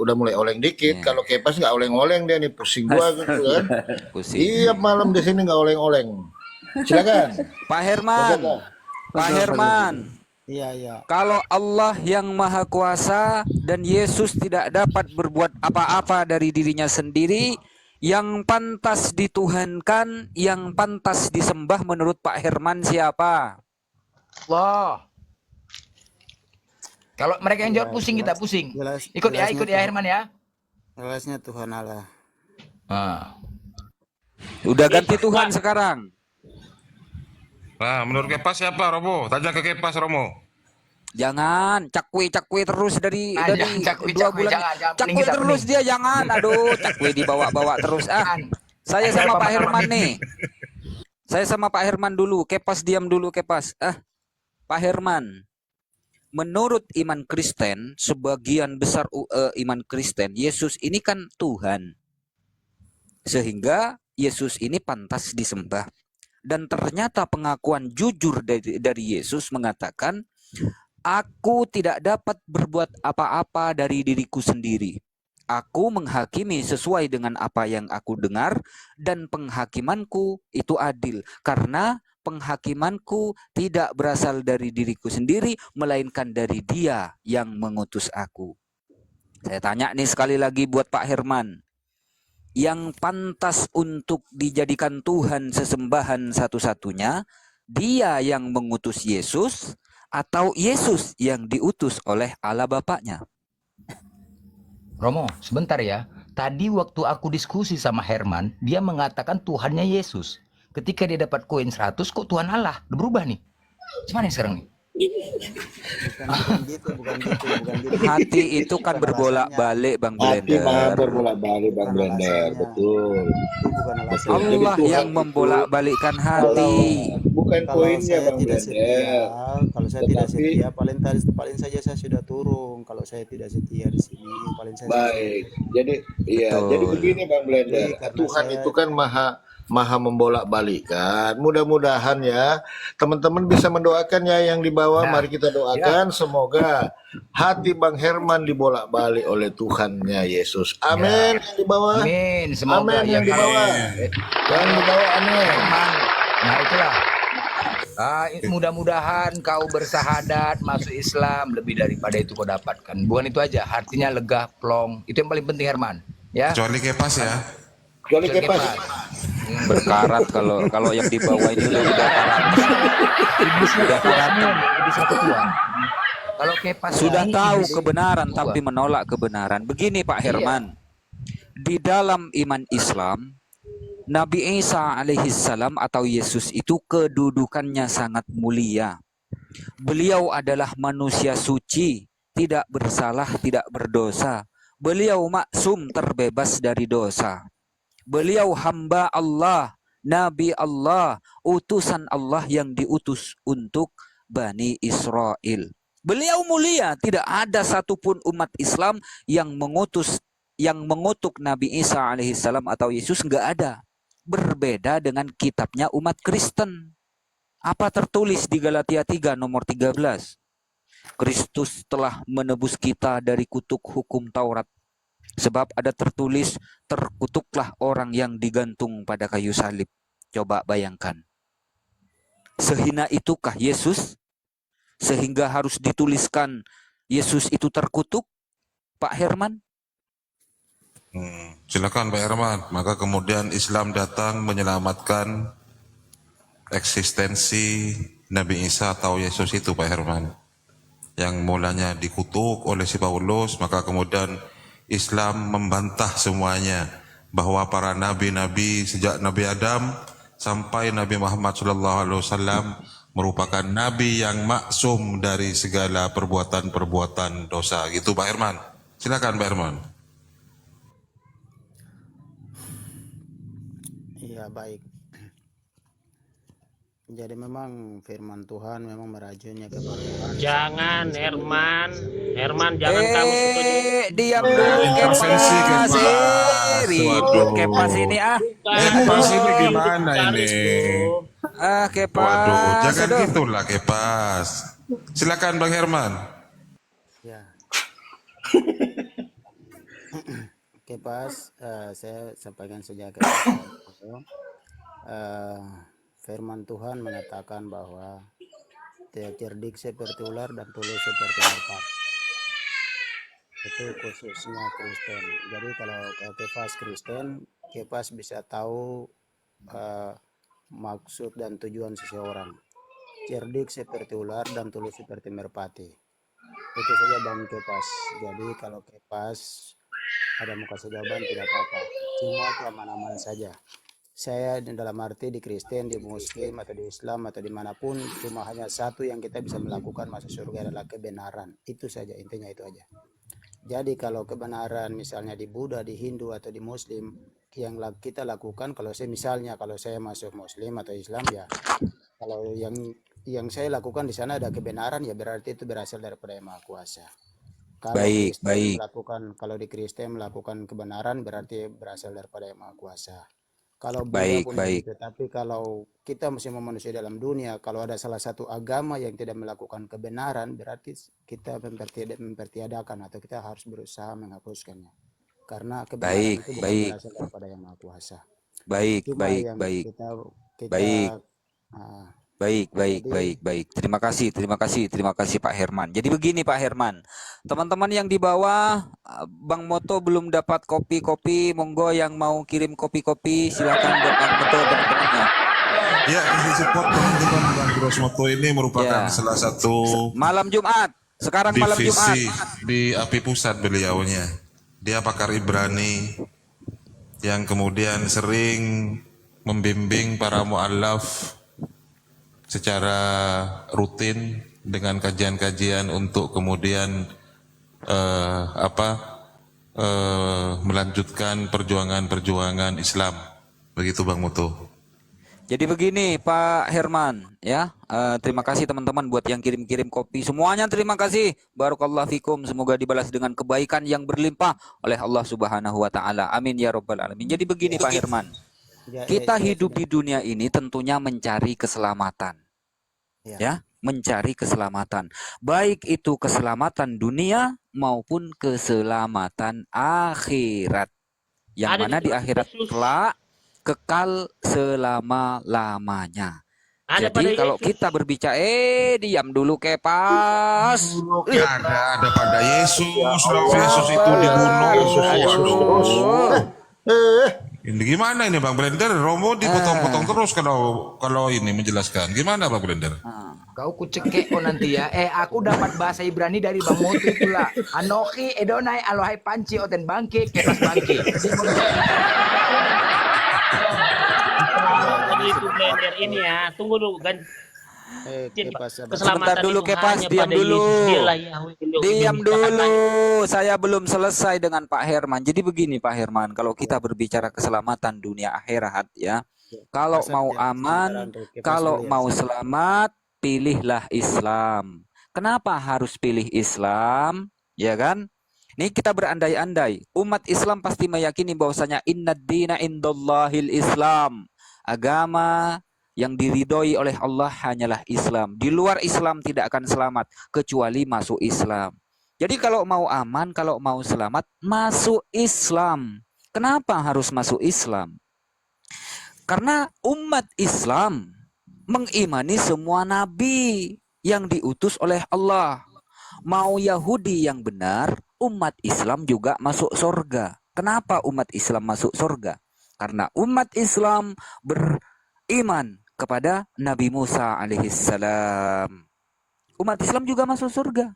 Kalau Kepas nggak oleng-oleng dia nih, pusing gua gitu kan. Pusing. Iya, malam di sini nggak oleng-oleng. Silakan. Pak Herman. Pak Herman. Iya. Kalau Allah yang maha kuasa dan Yesus tidak dapat berbuat apa-apa dari dirinya sendiri, yang pantas dituhankan, yang pantas disembah menurut Pak Herman siapa? Allah. Kalau mereka yang jawab pusing, kita pusing. Ikut ya Herman ya. Jelasnya Tuhan Allah. Udah ganti Tuhan sekarang. Nah, menurut Kepas siapa, Romo? Tanya ke Kepas, Romo. Jangan cakwe terus dari Cakwe, 2 bulan. jangan, Cakwe pening kita, terus pening. dia, jangan. Aduh, cakwe dibawa-bawa terus. Saya Ada sama apa, Pak Pak Herman Herman? nih. Saya sama Pak Herman dulu. Kepas diam dulu, Kepas. Pak Herman. menurut iman Kristen, sebagian besar iman Kristen, Yesus ini kan Tuhan. Sehingga Yesus ini pantas disembah. Dan ternyata pengakuan jujur dari Yesus mengatakan, aku tidak dapat berbuat apa-apa dari diriku sendiri. Aku menghakimi sesuai dengan apa yang aku dengar, dan penghakimanku itu adil. Karena penghakimanku tidak berasal dari diriku sendiri, melainkan dari Dia yang mengutus aku. Saya tanya nih sekali lagi buat Pak Herman. Yang pantas untuk dijadikan Tuhan sesembahan satu-satunya, Dia yang mengutus Yesus atau Yesus yang diutus oleh Allah Bapaknya? Romo, sebentar ya. Tadi waktu aku diskusi sama Herman, dia mengatakan Tuhannya Yesus. Ketika dia dapat koin 100, kok Tuhan Allah? Udah berubah nih. Gimana sekarang nih? Bukan gitu. Hati itu Itu kan bukan berbolak-balik, Bang Hati mah Blender. berbolak-balik Bang Bukan Blender, alasannya. betul. Itu bukan alasannya. Jadi Allah Tuhan yang itu membolak-balikkan kalau hati. bukan Kalau koinnya saya Bang tidak Blender, setia, kalau saya tidak tetapi setia, paling saja saya sudah turun. Kalau saya tidak setia di sini, paling saya sudah baik. turun. Jadi iya, jadi Betul. begini Bang Blender. Jadi karena Tuhan saya itu kan maha membolak-balikan. Mudah-mudahan ya teman-teman bisa mendoakan ya yang di bawah. Nah, Mari kita doakan semoga hati Bang Herman dibolak-balik oleh Tuhannya Yesus. Amin. Yang di bawah. amin. Semoga Amin ya yang di kalau bawah. Yang di bawah amin. Herman. Nah itulah. Mudah-mudahan kau bersahadat masuk Islam, lebih daripada itu kau dapatkan. Bukan itu aja, hatinya lega, plong. Itu yang paling penting Herman. Ya. Kecuali Kepas ya. Kecuali Kecuali kepas. Kepas. Berkarat kalau yang di bawah ini udah karat. Iblis Sudah karat. Iblis satu Tuhan. Kalau Kepas Sudah ini tahu iblis kebenaran dua. tapi menolak kebenaran. Begini Pak Iya. Herman, di dalam iman Islam, Nabi Isa alaihissalam atau Yesus itu kedudukannya sangat mulia. Beliau adalah manusia suci, tidak bersalah, tidak berdosa. Beliau maksum, terbebas dari dosa. Beliau hamba Allah, Nabi Allah, utusan Allah yang diutus untuk Bani Israel. Beliau mulia, tidak ada satupun umat Islam yang mengutuk Nabi Isa alaihissalam atau Yesus, nggak ada. Berbeda dengan kitabnya umat Kristen. Apa tertulis di Galatia 3 nomor 13? Kristus telah menebus kita dari kutuk hukum Taurat. Sebab ada tertulis, terkutuklah orang yang digantung pada kayu salib. Coba bayangkan. Sehina itukah Yesus? Sehingga harus dituliskan Yesus itu terkutuk, Pak Herman? Silakan Pak Herman. Maka kemudian Islam datang menyelamatkan eksistensi Nabi Isa atau Yesus itu Pak Herman. Yang mulanya dikutuk oleh si Paulus, maka kemudian Islam membantah semuanya bahwa para nabi-nabi sejak Nabi Adam sampai Nabi Muhammad SAW merupakan nabi yang maksum dari segala perbuatan-perbuatan dosa. Gitu Pak Herman. Silakan Pak Herman. Iya, baik. Jadi memang firman Tuhan memang merajanya kepada Jangan Herman, jangan kamu suka Diam dulu Intervensi Kepas. Kepas. Ribut Waduh. Kepas ini Kepas ini gimana ini? Kepas. Waduh, jangan Aduh. gitulah Kepas. Silakan Bang Herman. ya. Kepas, saya sampaikan saja ke firman Tuhan mengatakan bahwa cerdik seperti ular dan tulus seperti merpati. Itu khususnya Kristen. Jadi kalau Kepas Kristen, Kepas bisa tahu maksud dan tujuan seseorang. Cerdik seperti ular dan tulus seperti merpati. Itu saja Bang Kepas. Jadi kalau Kepas ada mau kasih jawaban tidak apa-apa. Semua itu aman-aman saja. Saya dalam arti di Kristen, di Muslim, atau di Islam, atau dimanapun, cuma hanya satu yang kita bisa melakukan masuk surga adalah kebenaran. Itu saja, intinya itu aja. Jadi kalau kebenaran misalnya di Buddha, di Hindu, atau di Muslim, yang kita lakukan, kalau saya masuk Muslim atau Islam, ya kalau yang yang saya lakukan di sana ada kebenaran, ya berarti itu berasal daripada Yang Maha Kuasa. Kalau Baik, Kristen baik. kalau di Kristen melakukan kebenaran berarti berasal daripada Yang Maha Kuasa. Kalau Buddha Baik, pun baik. begitu. Tapi kalau kita masih manusia dalam dunia, kalau ada salah satu agama yang tidak melakukan kebenaran, berarti kita mempertiadakan atau kita harus berusaha menghapuskannya. Karena kebenaran Baik, itu bukan baik. berasal daripada Yang Maha Kuasa. Baik, Cuma baik, yang baik. kita Baik. ah, Baik, baik, jadi baik, baik. Terima kasih, terima kasih, terima kasih Pak Herman. Jadi begini Pak Herman, teman-teman yang di bawah, Bang Moto belum dapat kopi-kopi, monggo yang mau kirim kopi-kopi silakan buat Bang Moto teman-temannya. Ya, isi support teman-teman Bang Bros Moto ini merupakan Ya, salah satu malam Jumat, sekarang malam Jumat. divisi di API Pusat beliaunya. Dia pakar Ibrani yang kemudian sering membimbing para mu'alaf secara rutin dengan kajian-kajian untuk kemudian melanjutkan perjuangan-perjuangan Islam. Begitu Bang Moto. Jadi begini Pak Herman, ya. Terima kasih teman-teman buat yang kirim-kirim kopi. Semuanya terima kasih. Barakallahu fikum. Semoga dibalas dengan kebaikan yang berlimpah oleh Allah Subhanahu wa taala. Amin ya rabbal alamin. Jadi begini Pak Herman. Kita hidup di dunia ini tentunya mencari keselamatan. Ya, mencari keselamatan. Baik itu keselamatan dunia maupun keselamatan akhirat. Yang Ada mana di di akhirat Yesus. kelak kekal selama-lamanya. Ada pada Jadi kalau Yesus. kita berbicara, diam dulu kepas. Ada pada Yesus, Yesus itu dibunuh. Aduh. Ini gimana ini Bang Blender? Romo dipotong-potong terus kalau ini menjelaskan. Gimana Bang Blender? Kau kucekek kok nanti ya. Aku dapat bahasa Ibrani dari Bang Moto pula. Anoki Edonai Alohai Panci Oten Bangke Kepas Bangke. Jadi itu blender ini ya. Tunggu dulu kan. Sebentar dulu Kepas, diam dulu. Diam dulu. Saya belum selesai dengan Pak Herman. Jadi begini Pak Herman, kalau kita berbicara keselamatan dunia akhirat ya. Kalau mau aman, kalau mau selamat, pilihlah Islam. Kenapa harus pilih Islam? Ya kan? Ini kita berandai-andai. Umat Islam pasti meyakini bahwasanya innad dina indallahil Islam. Agama yang diridhoi oleh Allah hanyalah Islam. Di luar Islam tidak akan selamat kecuali masuk Islam. Jadi kalau mau aman, kalau mau selamat, masuk Islam. Kenapa harus masuk Islam? Karena umat Islam mengimani semua nabi yang diutus oleh Allah. Mau Yahudi yang benar, umat Islam juga masuk surga. Kenapa umat Islam masuk surga? Karena umat Islam beriman kepada Nabi Musa alaihissalam. Umat Islam juga masuk surga.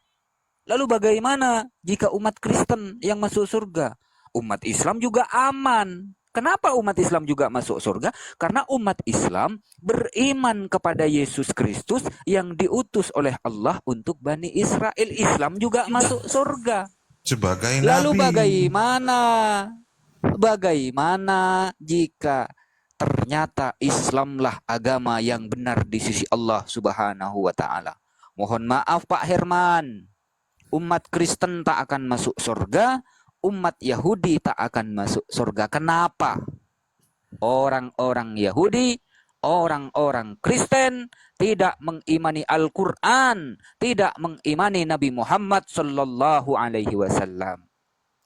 Lalu bagaimana jika umat Kristen yang masuk surga? Umat Islam juga aman. Kenapa umat Islam juga masuk surga? Karena umat Islam beriman kepada Yesus Kristus yang diutus oleh Allah untuk Bani Israel. Islam juga masuk surga. Sebagai Lalu nabi. bagaimana jika ternyata Islamlah agama yang benar di sisi Allah Subhanahu wa taala? Mohon maaf Pak Herman. Umat Kristen tak akan masuk surga, umat Yahudi tak akan masuk surga. Kenapa? Orang-orang Yahudi, orang-orang Kristen tidak mengimani Al-Qur'an, tidak mengimani Nabi Muhammad sallallahu alaihi wasallam.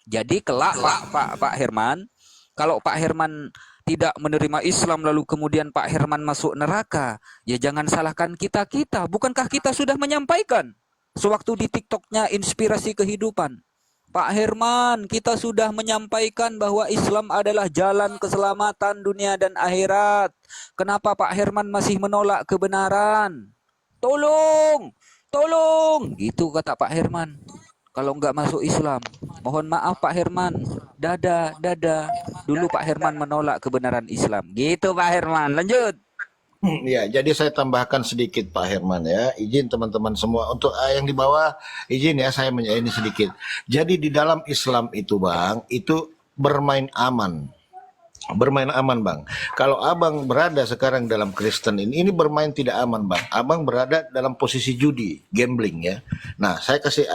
Jadi kelak Pak Herman, kalau Pak Herman tidak menerima Islam lalu kemudian Pak Herman masuk neraka, ya jangan salahkan kita-kita. Bukankah kita sudah menyampaikan sewaktu di TikToknya Inspirasi Kehidupan? Pak Herman, kita sudah menyampaikan bahwa Islam adalah jalan keselamatan dunia dan akhirat. Kenapa Pak Herman masih menolak kebenaran? Tolong, gitu kata Pak Herman. Kalau nggak masuk Islam, mohon maaf Pak Herman, dada. Dulu Pak Herman menolak kebenaran Islam. Gitu Pak Herman, lanjut. Ya, jadi saya tambahkan sedikit Pak Herman ya. Izin teman-teman semua untuk yang di bawah, izin ya saya ini sedikit. Jadi di dalam Islam itu Bang, itu bermain aman. Bermain aman, Bang. Kalau abang berada sekarang dalam Kristen ini bermain tidak aman, Bang. Abang berada dalam posisi judi, gambling ya. Nah, saya kasih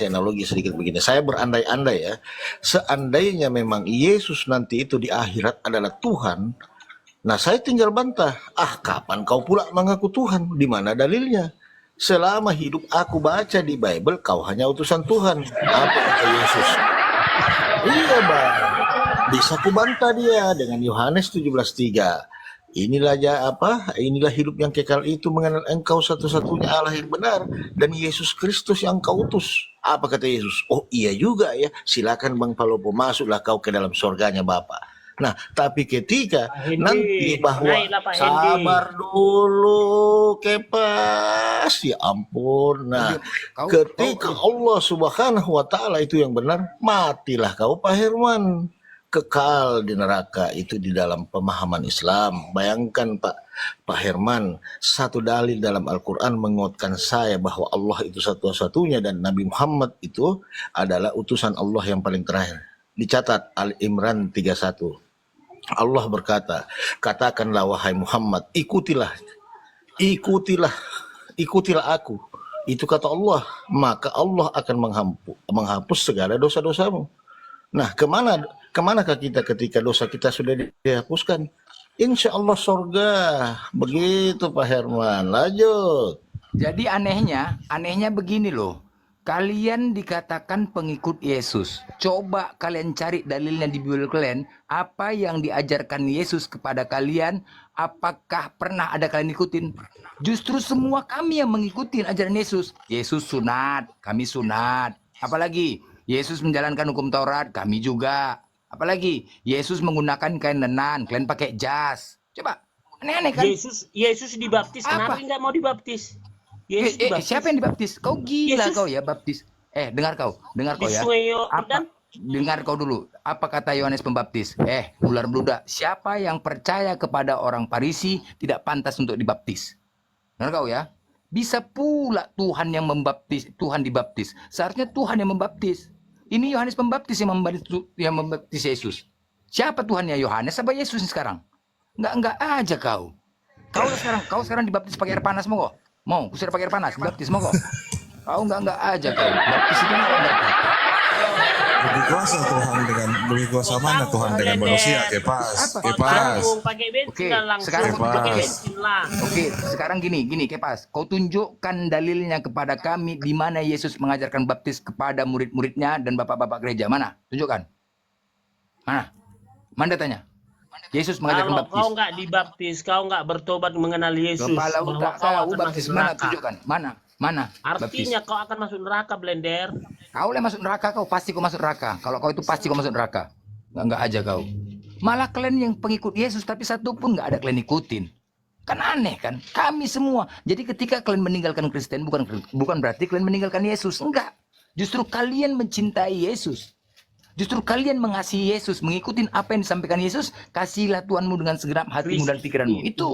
analogi sedikit begini. Saya berandai-andai ya. Seandainya memang Yesus nanti itu di akhirat adalah Tuhan, nah saya tinggal bantah. Kapan kau pula mengaku Tuhan? Di mana dalilnya? Selama hidup aku baca di Bible, kau hanya utusan Tuhan. Apa kata Yesus? Iya, Bang. Bisa kubantah dia dengan Yohanes 17:3. Inilah hidup yang kekal itu mengenal engkau satu-satunya Allah yang benar dan Yesus Kristus yang kau utus. Apa kata Yesus? Oh iya juga ya. Silakan Bang Palopo, masuklah kau ke dalam surganya Bapa. Nah, tapi ketika nanti bahwa sabar dulu Kepas, ya ampun. Nah, ketika Allah Subhanahu wa taala itu yang benar, matilah kau Pak Herman. Kekal di neraka itu di dalam pemahaman Islam. Bayangkan Pak Herman, satu dalil dalam Al-Quran menguatkan saya bahwa Allah itu satu-satunya dan Nabi Muhammad itu adalah utusan Allah yang paling terakhir. Dicatat Al-Imran 31. Allah berkata, katakanlah wahai Muhammad, ikutilah aku. Itu kata Allah, maka Allah akan menghapus segala dosa-dosamu. Nah, kemanakah kita ketika dosa kita sudah dihapuskan? Insya Allah surga. Begitu Pak Herman. Lanjut. Jadi anehnya begini loh. Kalian dikatakan pengikut Yesus. Coba kalian cari dalilnya di Bible kalian. Apa yang diajarkan Yesus kepada kalian? Apakah pernah ada kalian ikutin? Justru semua kami yang mengikuti ajaran Yesus. Yesus sunat, kami sunat. Apalagi Yesus menjalankan hukum Taurat, kami juga. Apalagi Yesus menggunakan kain lenan, kalian pakai jas. Coba, aneh-aneh kan? Yesus dibaptis, kenapa nggak mau dibaptis? Siapa yang dibaptis? Kau gila Yesus. Kau ya baptis. Dengar kau ya. Dengar kau dulu. Apa kata Yohanes Pembaptis? Ular bludak. Siapa yang percaya kepada orang Farisi tidak pantas untuk dibaptis? Dengar kau ya. Bisa pula Tuhan yang membaptis, Tuhan dibaptis. Seharusnya Tuhan yang membaptis. Ini Yohanes Pembaptis yang membaptis Yesus. Siapa Tuhannya, Yohanes apa Yesus sekarang? Enggak aja kau. Kau sekarang dibaptis pakai air panas mau kok? Mau kusir pakai air panas, dibaptis mau kok? Kau enggak aja kau. Baptis itu enggak ngerti. Lebih kuasa Tuhan dengan lebih kuasa mana Tuhan dengan manusia? Kepas. Pakai bensin langsung. Oke, sekarang gini Kepas. Kau tunjukkan dalilnya kepada kami di mana Yesus mengajarkan baptis kepada murid-muridnya dan bapak-bapak gereja. Mana? Tunjukkan. Mana datanya? Yesus mengajarkan baptis. Kalau kau nggak dibaptis, kau nggak bertobat mengenal Yesus. Bahwa kau akan baptis mana? Tunjukkan. Mana? Artinya baptis. Kau akan masuk neraka, Blender. Kau lah masuk neraka, pasti kau masuk neraka. Kalau kau itu pasti kau masuk neraka. Enggak aja kau. Malah kalian yang pengikut Yesus tapi satu pun enggak ada kalian ikutin. Kan aneh kan? Kami semua. Jadi ketika kalian meninggalkan Kristen bukan berarti kalian meninggalkan Yesus. Enggak. Justru kalian mencintai Yesus. Justru kalian mengasihi Yesus, mengikuti apa yang disampaikan Yesus. Kasihlah Tuhanmu dengan segenap hatimu dan pikiranmu. Itu.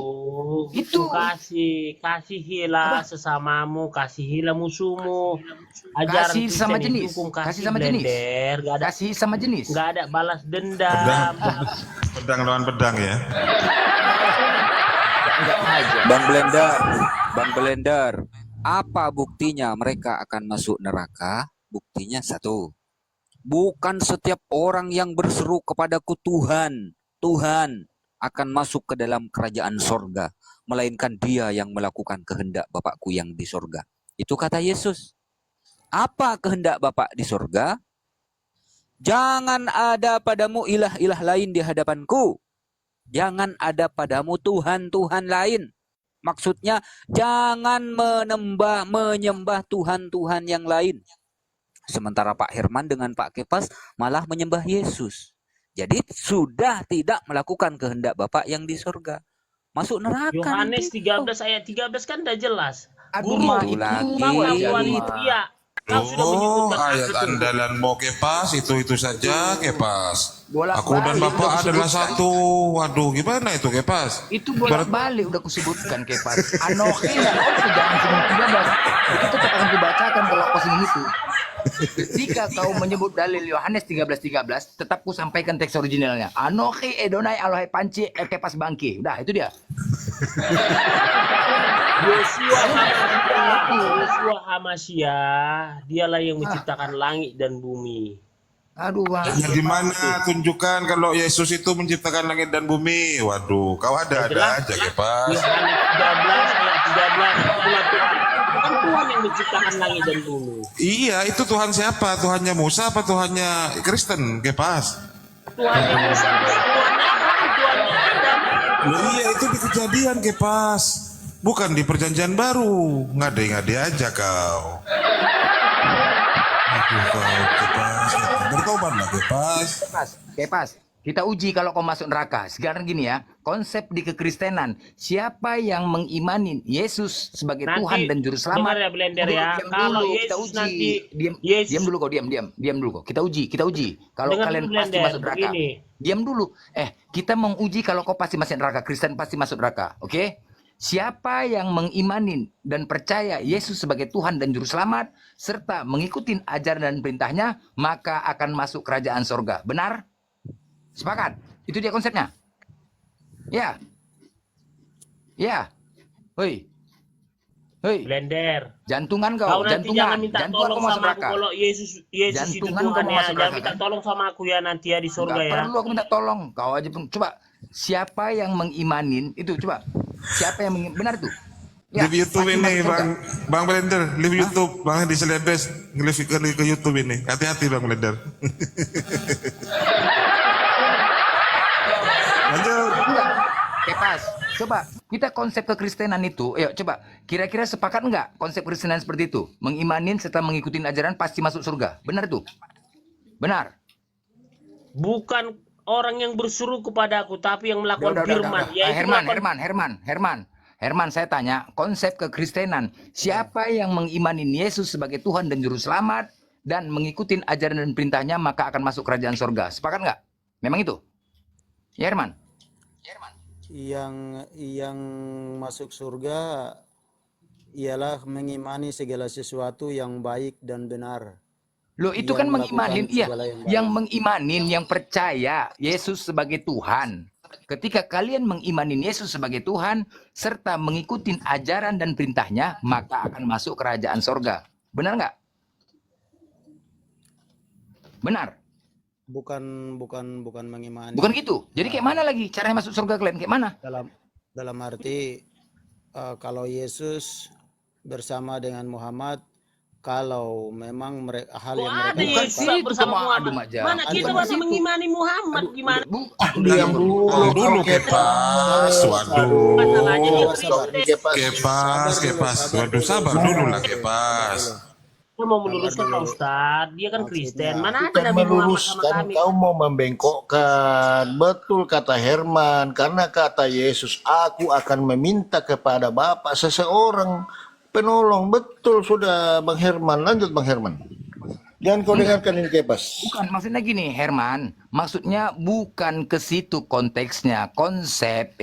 Kasihilah sesamamu, kasihilah musuhmu. Kasih sama jenis. Kasih sama jenis. Kasih sama jenis. Enggak ada balas dendam. Pedang lawan pedang ya. Bang Blender, apa buktinya mereka akan masuk neraka? Buktinya satu. Bukan setiap orang yang berseru kepadaku Tuhan akan masuk ke dalam kerajaan sorga, melainkan dia yang melakukan kehendak Bapakku yang di sorga. Itu kata Yesus. Apa kehendak Bapak di sorga? Jangan ada padamu ilah-ilah lain di hadapanku. Jangan ada padamu Tuhan-Tuhan lain. Maksudnya jangan menyembah Tuhan-Tuhan yang lain. Sementara Pak Herman dengan Pak Kepas malah menyembah Yesus. Jadi sudah tidak melakukan kehendak Bapak yang di surga. Masuk neraka. Yohanes 13 ayat 13 kan udah jelas. Itu lagi. Ayat andalanmu Kepas, itu saja Kepas. Aku dan Bapak adalah satu. Waduh, gimana itu Kepas? Itu bolak-balik udah kusebutkan Kepas. Anohi, jangan cuma 13. Itu tetap akan kubacakan kalau kau sini itu. Ketika kau menyebut dalil Yohanes 13:13, tetap ku sampaikan teks originalnya. Anochi Edonai Elohai Panci Kepas Bangki. Udah, itu dia. Yosua Hamasyiah, dialah yang menciptakan langit dan bumi. Aduh, Bang. Ya, gimana tunjukkan kalau Yesus itu menciptakan langit dan bumi? Waduh, kau ada-ada aja, Kepas. Yohanes 13 ayat 13, itulah Tuhan. Kan Tuhan yang menciptakan langit dan bumi. Iya, itu Tuhan siapa? Tuhannya Musa apa Tuhannya Kristen, Kepas? Tuhan yang Musa, Tuhan Abraham, Tuhannya Adam. Loh, iya, itu di Kejadian, Kepas. Bukan di Perjanjian Baru. Ngade-ngade aja kau. Aduh, kau Kepas. Bertobatlah, Kepas. Kepas. Kita uji kalau kau masuk neraka. Sekarang gini ya, konsep di kekristenan, siapa yang mengimani Yesus sebagai Nanti, Tuhan dan Juru Selamat? dengar ya, Blender ya. Diam Kalau dulu, kita Yesus uji. nanti, Diam dulu kau, diam dulu kau. Kita uji. Kalau Dengar kalian dulu, pasti Blender, masuk neraka. begini. Diam dulu. Kita menguji kalau kau pasti masuk neraka. Kristen pasti masuk neraka. Oke? Siapa yang mengimani dan percaya Yesus sebagai Tuhan dan Juru Selamat, serta mengikuti ajaran dan perintahnya, maka akan masuk kerajaan sorga. Benar? Sepakat? Itu dia konsepnya. Ya. Hoi. Blender. Jantungan Kau kau, nanti jantungan. jangan minta Jantungan tolong kau masuk sama aku neraka. kalau Yesus itu Jantungan Tuhan kau mau ya. masuk Jangan neraka, minta kan? tolong sama aku ya nanti ya di surga Enggak ya. perlu aku minta tolong. Kau aja pun. Coba. Siapa yang mengimanin itu? Coba. Siapa yang benar tuh? Ya, Live YouTube pasti ini, masuk surga. Bang Blender. Live YouTube, Bang di Selebes. Live ke YouTube ini. Hati-hati, Bang Blender. Lanjut. Enggak. Kepas. Coba. Kita konsep kekristenan itu. Ayo coba. Kira-kira sepakat enggak konsep kekristenan seperti itu? Mengimanin serta mengikuti ajaran pasti masuk surga. Benar tuh? Benar. Bukan orang yang bersuruh kepada aku, tapi yang melakukan firman. Udah. Yaitu Herman, saya tanya, konsep kekristenan, siapa yang mengimanin Yesus sebagai Tuhan dan Juru Selamat dan mengikuti ajaran dan perintahnya maka akan masuk kerajaan sorga. Sepakat nggak? Memang itu? Ya, Herman? Yang masuk surga ialah mengimani segala sesuatu yang baik dan benar. Loh, itu Yang kan melakukan mengimanin, iya. segala yang baik. Yang mengimanin, yang percaya Yesus sebagai Tuhan. Ketika kalian mengimanin Yesus sebagai Tuhan, serta mengikuti ajaran dan perintahnya, maka akan masuk kerajaan sorga. Benar nggak? Benar. Bukan mengimani. Bukan gitu. Jadi kayak mana lagi caranya masuk surga kalian? Kayak mana? Dalam arti kalau Yesus bersama dengan Muhammad, kalau memang hal yang mereka ada Bukan Yesus situ bersama kamu Muhammad. adu aja. Mana kita Bukan masih situ. mengimani Muhammad gimana? Diam dulu, Kepas. Waduh. Masalahnya dia Sabar. Kepas. Waduh, sabar dulu lah, Kepas. Dia mau meluruskan Pak Ustadz, dia kan Kristen. Mana ada Bukan Nabi Muhammad sama meluruskan, kami? kau mau membengkokkan. Betul kata Herman, karena kata Yesus, aku akan meminta kepada Bapa seseorang penolong. Betul sudah Bang Herman. Lanjut Bang Herman. Jangan kau dengarkan ini Kepas. Bukan, maksudnya gini, Herman. Maksudnya bukan ke situ konteksnya. Konsep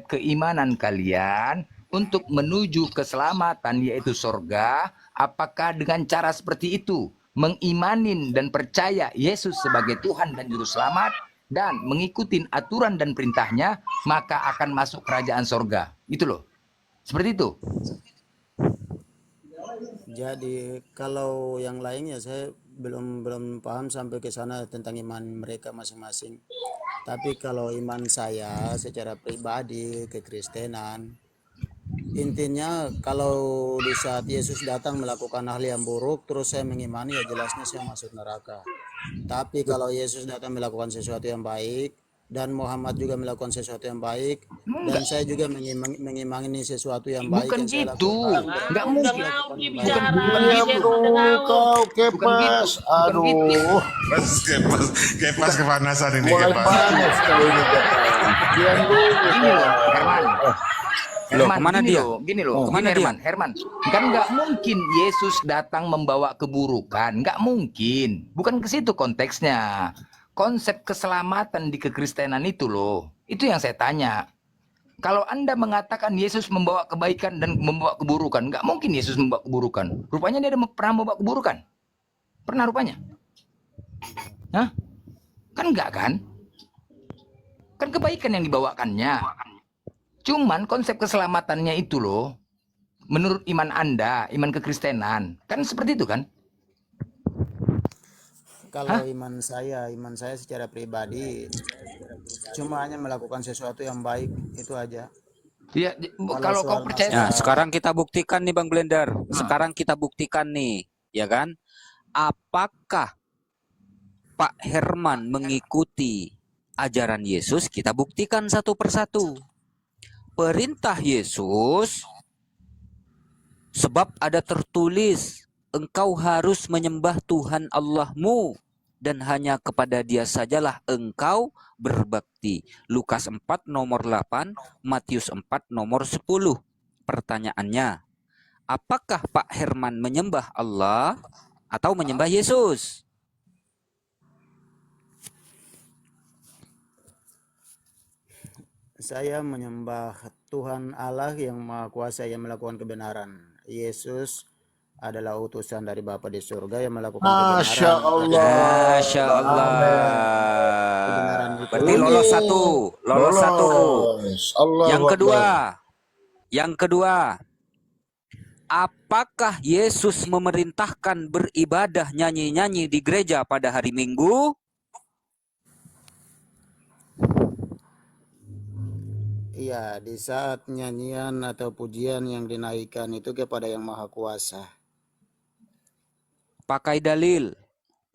keimanan kalian untuk menuju keselamatan yaitu surga. Apakah dengan cara seperti itu? Mengimanin dan percaya Yesus sebagai Tuhan dan Juru Selamat dan mengikuti aturan dan perintahnya, maka akan masuk kerajaan surga. Itu loh. Seperti itu. Jadi kalau yang lainnya saya belum paham sampai ke sana tentang iman mereka masing-masing. Tapi kalau iman saya secara pribadi kekristenan, intinya kalau di saat Yesus datang melakukan hal yang buruk terus saya mengimani, ya jelasnya saya masuk neraka. Tapi kalau Yesus datang melakukan sesuatu yang baik dan Muhammad juga melakukan sesuatu yang baik dan saya juga mengimani sesuatu yang baik Bukan yang saya gitu. lakukan. Nggak Udah mungkin. ngau dia Bukan bicara. Diam Dia dulu udah ngau. kau Bukan Kepas. gitu. Bukan gitu. Aduh. Kepas kepanasan ini, Mulai Kepas. panas kau ini Kepas. Diam dulu. Gini loh, Herman. Loh, kemana dia? Gini loh, Kemana dia? Herman. Kan nggak mungkin Yesus datang membawa keburukan, nggak mungkin. Bukan ke situ konteksnya. Konsep keselamatan di kekristenan itu loh. Itu yang saya tanya. Kalau Anda mengatakan Yesus membawa kebaikan dan membawa keburukan, nggak mungkin Yesus membawa keburukan. Rupanya dia pernah membawa keburukan. Pernah rupanya? Hah? Kan enggak kan? Kan kebaikan yang dibawakannya. Cuman konsep keselamatannya itu loh, menurut iman Anda, iman kekristenan, kan seperti itu kan? Kalau iman saya secara pribadi cuma hanya melakukan sesuatu yang baik, itu aja. Ya, Kalau kalau kau soal percaya, Nah, masalah sekarang kita buktikan nih Bang Blender. Sekarang kita buktikan nih, ya kan? Apakah Pak Herman mengikuti ajaran Yesus? Kita buktikan satu persatu. Perintah Yesus, sebab ada tertulis, engkau harus menyembah Tuhan Allahmu dan hanya kepada Dia sajalah engkau berbakti. Lukas 4 nomor 8, Matius 4 nomor 10. Pertanyaannya, apakah Pak Herman menyembah Allah atau menyembah Yesus? saya menyembah Tuhan Allah yang Maha Kuasa yang melakukan kebenaran. Yesus adalah utusan dari Bapa di surga yang melakukan Masya kebenaran. Allah. Masya Allah. Kebenaran itu Berarti lolos satu, lolos satu. Allahu Yang Akbar. kedua, apakah Yesus memerintahkan beribadah nyanyi-nyanyi di gereja pada hari Minggu? Iya, di saat nyanyian atau pujian yang dinaikkan itu kepada yang Maha Kuasa. Pakai dalil.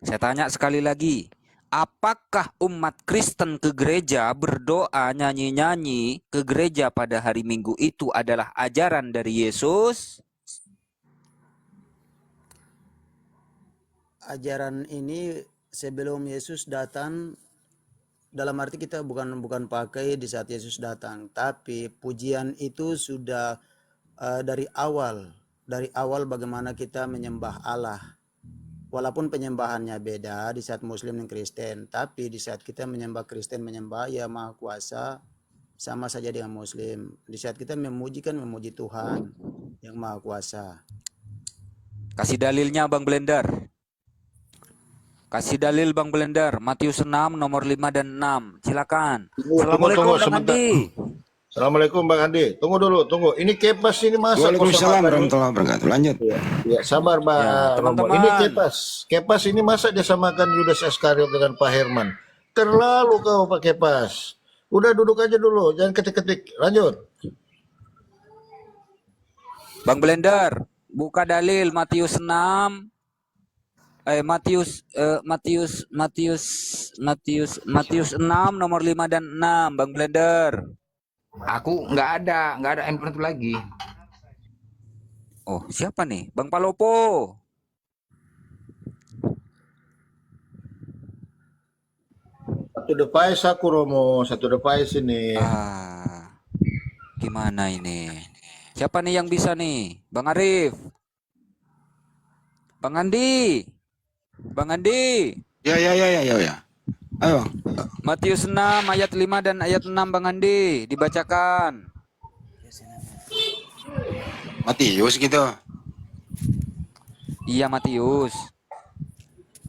Saya tanya sekali lagi. Apakah umat Kristen ke gereja berdoa nyanyi-nyanyi ke gereja pada hari Minggu itu adalah ajaran dari Yesus? Ajaran ini sebelum Yesus datang, dalam arti kita bukan pakai di saat Yesus datang, tapi pujian itu sudah dari awal bagaimana kita menyembah Allah. Walaupun penyembahannya beda di saat Muslim dan Kristen, tapi di saat kita menyembah Kristen, menyembah ya Maha Kuasa, sama saja dengan Muslim. Di saat kita memuji Tuhan yang Maha Kuasa. Kasih dalilnya Bang Blender. Kasih dalil Bang Blender. Matius 6 nomor 5 dan 6. Silakan. Assalamualaikum Bang sebentar. Andi. Assalamualaikum Bang Andi. Tunggu dulu, tunggu. Ini Kepas ini masa Waalaikumsalam warahmatullahi wabarakatuh. Lanjut. Ya, sabar Bang. Ya, teman-teman. Ini Kepas. Kepas ini masa dia samakan Yudas Iskariot dengan Pak Herman. Terlalu kau Pak Kepas. Udah duduk aja dulu, jangan ketik-ketik. Lanjut. Bang Blender, buka dalil Matius 6. Matius 6 nomor 5 dan 6 Bang Blender. aku nggak ada handphone itu lagi. Oh, siapa nih? Bang Palopo. Satu device aku Romo, satu device ini. Gimana ini? Siapa nih yang bisa nih? Bang Arif. Bang Andi. Bang Andi. Ya. Ayo. Matius 6 ayat 5 dan ayat 6 Bang Andi dibacakan. Matius gitu. Iya Matius.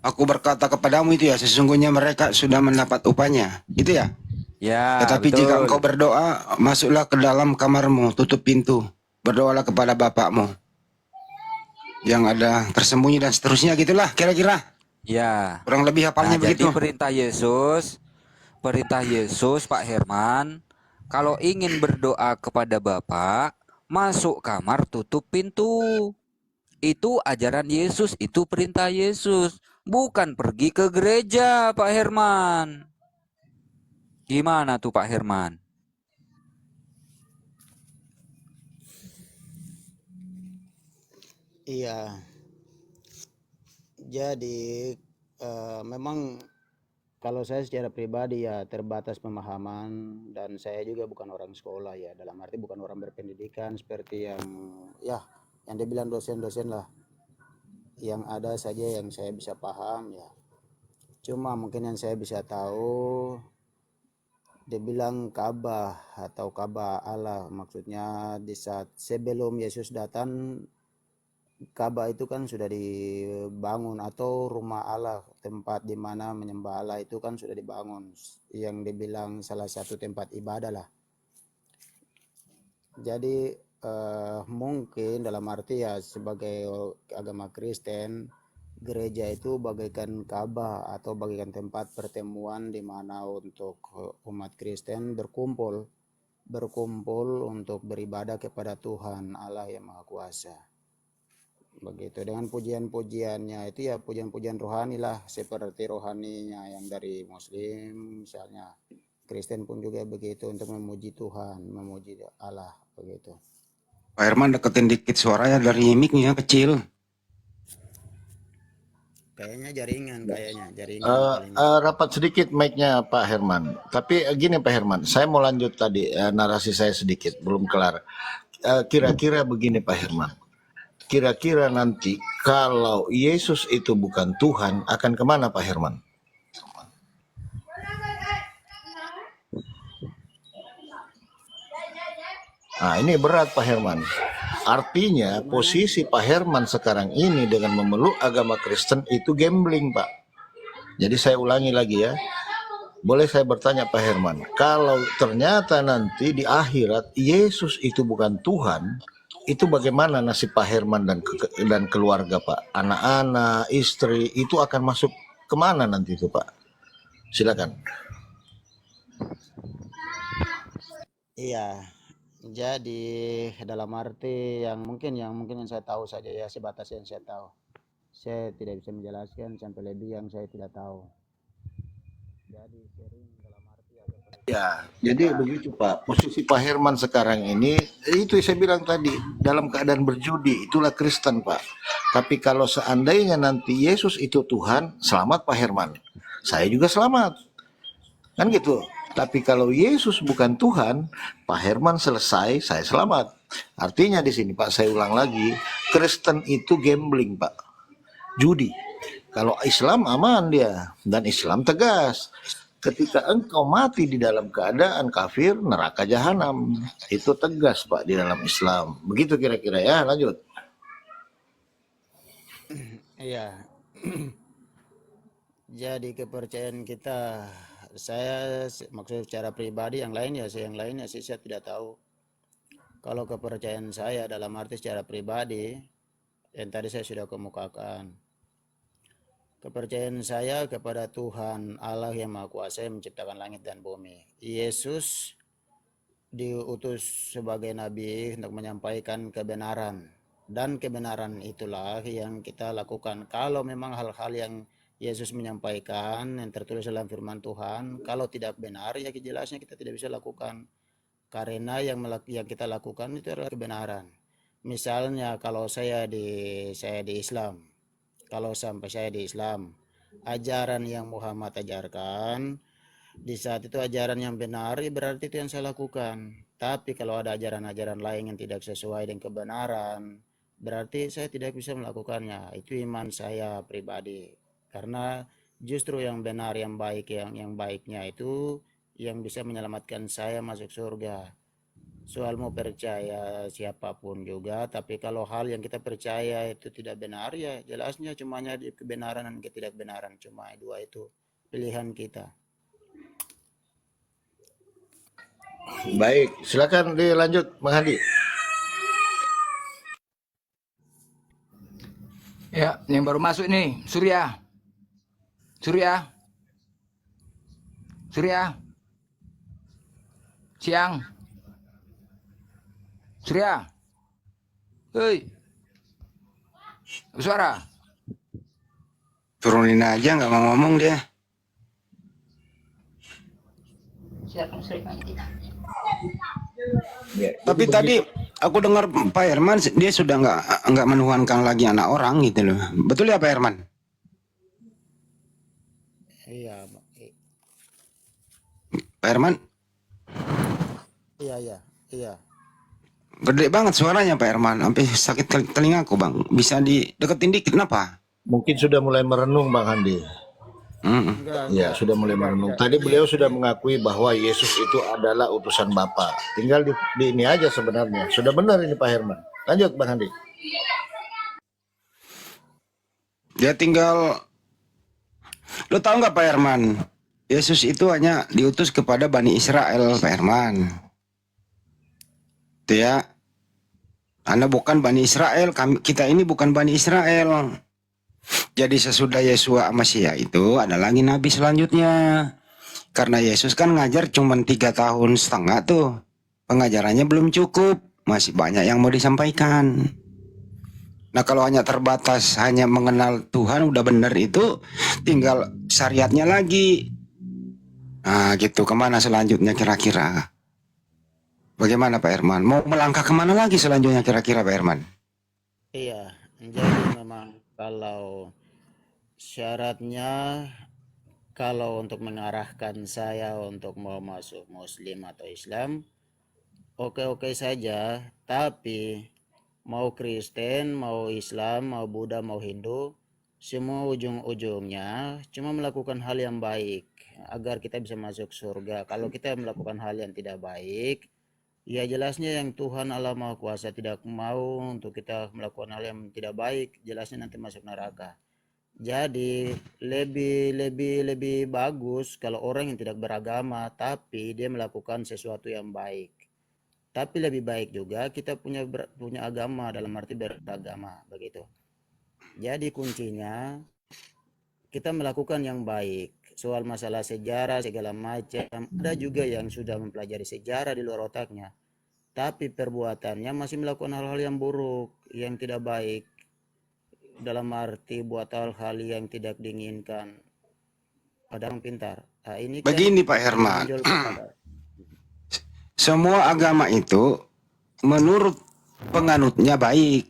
Aku berkata kepadamu itu ya, sesungguhnya mereka sudah mendapat upahnya. Itu ya. Ya, Tetapi betul. jika engkau berdoa, masuklah ke dalam kamarmu, tutup pintu. Berdoalah kepada Bapakmu yang ada tersembunyi dan seterusnya gitulah kira-kira. Ya. Kurang lebih hafalnya begitu. Jadi perintah Yesus Pak Herman, kalau ingin berdoa kepada Bapa, masuk kamar tutup pintu. Itu ajaran Yesus, itu perintah Yesus. Bukan pergi ke gereja, Pak Herman. Gimana tuh Pak Herman? Iya. Jadi memang kalau saya secara pribadi ya terbatas pemahaman, dan saya juga bukan orang sekolah ya, dalam arti bukan orang berpendidikan seperti yang dia bilang dosen-dosen lah. Yang ada saja yang saya bisa paham ya. Cuma mungkin yang saya bisa tahu, dia bilang Ka'bah atau Ka'bah Allah, maksudnya di saat sebelum Yesus datang Ka'bah itu kan sudah dibangun, atau rumah Allah, tempat di mana menyembah Allah itu kan sudah dibangun, yang dibilang salah satu tempat ibadah lah. Jadi mungkin dalam arti ya, sebagai agama Kristen, gereja itu bagaikan Ka'bah atau bagaikan tempat pertemuan di mana untuk umat Kristen berkumpul untuk beribadah kepada Tuhan Allah yang Maha Kuasa. Begitu, dengan pujian-pujiannya itu ya pujian-pujian rohani lah, seperti rohaninya yang dari Muslim misalnya. Kristen pun juga begitu, untuk memuji Tuhan, memuji Allah, begitu. Pak Herman deketin dikit suaranya dari mic-nya kecil. Kayaknya jaringan paling. Rapat sedikit mic-nya Pak Herman. Tapi gini Pak Herman, saya mau lanjut tadi narasi saya sedikit, belum kelar. Kira-kira begini Pak Herman. Kira-kira nanti kalau Yesus itu bukan Tuhan, akan kemana Pak Herman? Nah, ini berat Pak Herman. Artinya posisi Pak Herman sekarang ini dengan memeluk agama Kristen itu gambling Pak. Jadi saya ulangi lagi ya. Boleh saya bertanya Pak Herman, kalau ternyata nanti di akhirat Yesus itu bukan Tuhan, itu bagaimana nasib Pak Herman dan keluarga Pak? Anak-anak, istri, itu akan masuk kemana nanti itu Pak? Silakan. Iya. Jadi dalam arti yang mungkin yang saya tahu saja ya, sebatas yang saya tahu. Saya tidak bisa menjelaskan sampai lebih yang saya tidak tahu. Jadi sering dalam arti Ya, jadi begitu Pak. Posisi Pak Herman sekarang ini, itu saya bilang tadi, dalam keadaan berjudi, itulah Kristen Pak. Tapi kalau seandainya nanti Yesus itu Tuhan, selamat Pak Herman. Saya juga selamat. Kan gitu. Tapi kalau Yesus bukan Tuhan, Pak Herman selesai, saya selamat. Artinya di sini Pak, saya ulang lagi, Kristen itu gambling Pak, judi. Kalau Islam aman dia, dan Islam tegas. Ketika engkau mati di dalam keadaan kafir, neraka jahanam. Itu tegas Pak di dalam Islam. Begitu kira-kira ya, lanjut. Iya. Jadi kepercayaan kita, saya maksud secara pribadi, yang lainnya sih saya tidak tahu. Kalau kepercayaan saya dalam arti secara pribadi, yang tadi saya sudah kemukakan, kepercayaan saya kepada Tuhan Allah yang Maha Kuasa yang menciptakan langit dan bumi. Yesus diutus sebagai nabi untuk menyampaikan kebenaran, dan kebenaran itulah yang kita lakukan. Kalau memang hal-hal yang Yesus menyampaikan yang tertulis dalam firman Tuhan, kalau tidak benar ya jelasnya kita tidak bisa lakukan, karena yang kita lakukan itu adalah kebenaran. Misalnya kalau saya di Islam, kalau sampai saya di Islam, ajaran yang Muhammad ajarkan, di saat itu ajaran yang benar, berarti itu yang saya lakukan. Tapi kalau ada ajaran-ajaran lain yang tidak sesuai dengan kebenaran, berarti saya tidak bisa melakukannya. Itu iman saya pribadi. Karena justru yang benar, yang baik, yang baiknya itu yang bisa menyelamatkan saya masuk surga. Soal mau percaya siapapun juga, tapi kalau hal yang kita percaya itu tidak benar, ya jelasnya cumanya di kebenaran dan ketidakbenaran, cuma dua itu pilihan kita. Baik, silakan dilanjut Bang Hadi. Ya, yang baru masuk nih, Surya. Siang. Surya. Hei. Suara. Turunin aja, nggak mau ngomong dia. Tapi tadi aku dengar Pak Herman dia sudah nggak menuhankan lagi anak orang gitu loh. Betul ya Pak Herman? Iya, Pak Herman? iya. Gede banget suaranya Pak Herman, sampai sakit telingaku Bang. Bisa dideketin dikit, kenapa? Mungkin sudah mulai merenung Bang Hadi. Ya, sudah mulai merenung. Tadi beliau sudah mengakui bahwa Yesus itu adalah utusan Bapa. Tinggal di ini aja sebenarnya. Sudah benar ini Pak Herman. Lanjut Bang Hadi. Dia tinggal, lo tahu nggak Pak Herman? Yesus itu hanya diutus kepada Bani Israel, Pak Herman. Itu ya. Anda bukan Bani Israel, kita ini bukan Bani Israel. Jadi sesudah Yesua Masya itu ada lagi nabi selanjutnya. Karena Yesus kan ngajar cuma 3,5 tahun tuh. Pengajarannya belum cukup, masih banyak yang mau disampaikan. Nah kalau hanya terbatas, hanya mengenal Tuhan udah benar itu, tinggal syariatnya lagi. Nah gitu, kemana selanjutnya kira-kira? Bagaimana Pak Herman? Mau melangkah kemana lagi selanjutnya kira-kira Pak Herman? Iya, jadi memang kalau syaratnya, kalau untuk mengarahkan saya untuk mau masuk Muslim atau Islam, oke-oke saja. Tapi mau Kristen, mau Islam, mau Buddha, mau Hindu, semua ujung-ujungnya cuma melakukan hal yang baik agar kita bisa masuk surga. Kalau kita melakukan hal yang tidak baik, ya jelasnya yang Tuhan Allah Maha Kuasa tidak mau untuk kita melakukan hal yang tidak baik, jelasnya nanti masuk neraka. Jadi lebih bagus kalau orang yang tidak beragama tapi dia melakukan sesuatu yang baik. Tapi lebih baik juga kita punya agama, dalam arti beragama begitu. Jadi kuncinya kita melakukan yang baik. Soal masalah sejarah segala macam, ada juga yang sudah mempelajari sejarah di luar otaknya, tapi perbuatannya masih melakukan hal-hal yang buruk, yang tidak baik, dalam arti buat hal-hal yang tidak diinginkan. Padahal pintar. Nah, ini kan Begini Pak Herman, menonjol kepada semua agama itu menurut penganutnya baik.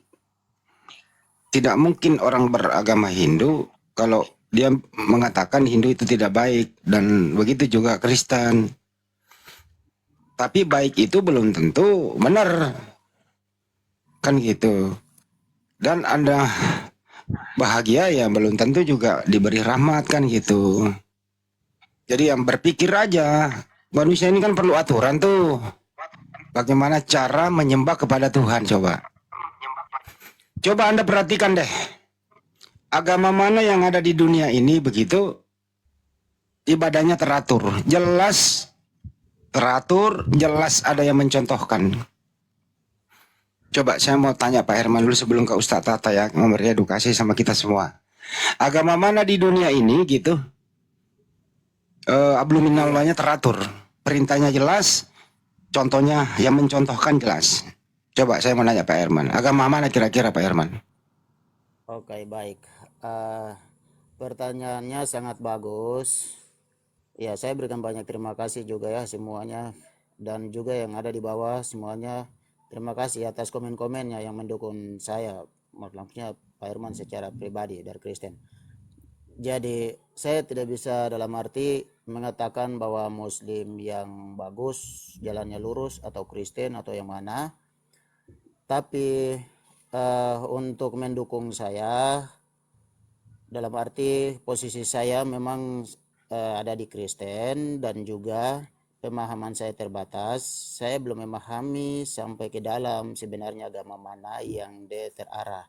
Tidak mungkin orang beragama Hindu kalau dia mengatakan Hindu itu tidak baik, dan begitu juga Kristen. Tapi baik itu belum tentu benar, kan gitu. Dan Anda bahagia ya belum tentu juga diberi rahmat, kan gitu. Jadi yang berpikir aja, manusia ini kan perlu aturan tuh. Bagaimana cara menyembah kepada Tuhan, coba Anda perhatikan deh. Agama mana yang ada di dunia ini begitu ibadahnya teratur, jelas teratur, jelas ada yang mencontohkan. Coba saya mau tanya Pak Herman dulu sebelum ke Ustadz Tata ya, memberi edukasi sama kita semua. Agama mana di dunia ini gitu abluminalwanya teratur, perintahnya jelas, contohnya yang mencontohkan jelas. Coba saya mau nanya Pak Herman, agama mana kira-kira Pak Herman? Oke, baik. Pertanyaannya sangat bagus. Ya, saya berikan banyak terima kasih juga ya semuanya, dan juga yang ada di bawah semuanya. Terima kasih atas komen-komennya yang mendukung saya, maksudnya Pak Herman secara pribadi dari Kristen. Jadi saya tidak bisa dalam arti mengatakan bahwa Muslim yang bagus, jalannya lurus, atau Kristen atau yang mana. Tapi untuk mendukung saya, dalam arti posisi saya memang ada di Kristen, dan juga pemahaman saya terbatas. Saya belum memahami sampai ke dalam sebenarnya agama mana yang terarah.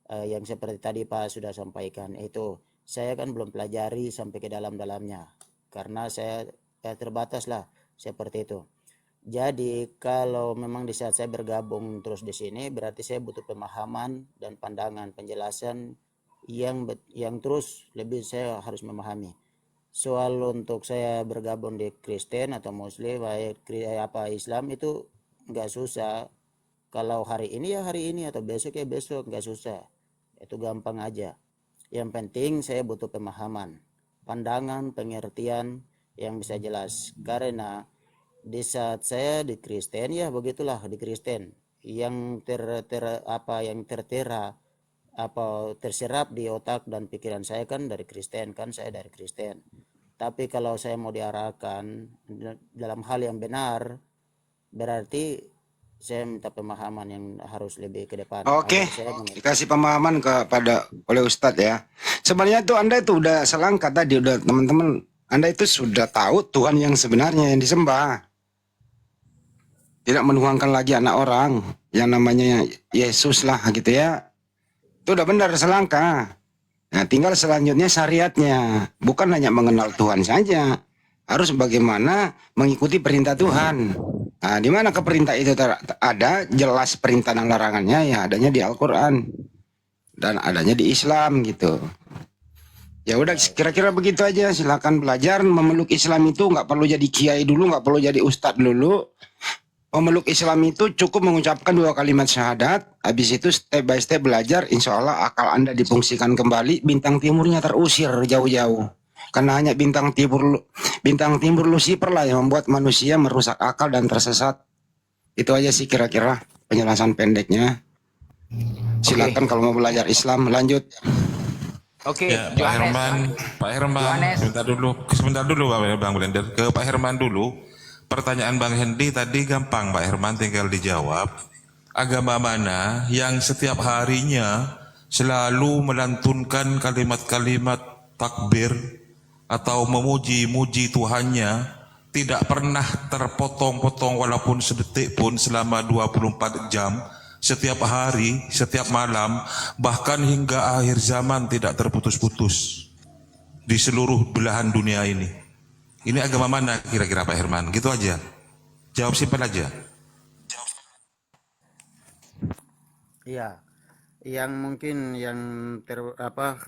Yang seperti tadi Pak sudah sampaikan itu, saya kan belum pelajari sampai ke dalam-dalamnya karena saya terbatas lah seperti itu. Jadi kalau memang di saat saya bergabung terus di sini, berarti saya butuh pemahaman dan pandangan penjelasan yang terus lebih saya harus memahami. Soal untuk saya bergabung di Kristen atau Muslim, apa Islam itu nggak susah. Kalau hari ini ya hari ini, atau besok ya besok, nggak susah. Itu gampang aja. Yang penting saya butuh pemahaman, pandangan, pengertian yang bisa jelas. Karena di saat saya di Kristen, ya begitulah di Kristen, yang tertera apa terserap di otak dan pikiran saya kan dari Kristen, kan saya dari Kristen. Tapi kalau saya mau diarahkan dalam hal yang benar, berarti saya minta pemahaman yang harus lebih ke depan. Oke, dikasih pemahaman oleh Ustadz ya. Sebenarnya tuh Anda itu udah selangkah tadi, udah teman-teman, Anda itu sudah tahu Tuhan yang sebenarnya yang disembah. Tidak menuhankan lagi anak orang yang namanya Yesus lah gitu ya. Itu udah benar selangkah. Nah, tinggal selanjutnya syariatnya. Bukan hanya mengenal Tuhan saja. Harus bagaimana mengikuti perintah Tuhan. Nah, di mana keperintah itu ada jelas perintah dan larangannya ya adanya di Al-Qur'an dan adanya di Islam gitu. Ya udah kira-kira begitu aja. Silakan belajar memeluk Islam itu nggak perlu jadi kiai dulu, nggak perlu jadi ustadz dulu. Memeluk Islam itu cukup mengucapkan 2 kalimat syahadat. Habis itu step by step belajar. Insya Allah akal Anda difungsikan kembali. Bintang timurnya terusir jauh-jauh. Karena hanya bintang timur Lucifer lah yang membuat manusia merusak akal dan tersesat. Itu aja sih kira-kira penjelasan pendeknya. Silakan kalau mau belajar Islam lanjut. Oke, Ya, Pak Herman, sebentar dulu Bang Blender, ke Pak Herman dulu. Pertanyaan Bang Hendy tadi gampang Pak Herman, tinggal dijawab. Agama mana yang setiap harinya selalu melantunkan kalimat-kalimat takbir atau memuji-muji Tuhannya, tidak pernah terpotong-potong walaupun sedetik pun selama 24 jam, setiap hari, setiap malam, bahkan hingga akhir zaman tidak terputus-putus di seluruh belahan dunia ini. Ini agama mana kira-kira Pak Herman? Gitu aja. Jawab simpel aja. Iya, yang mungkin yang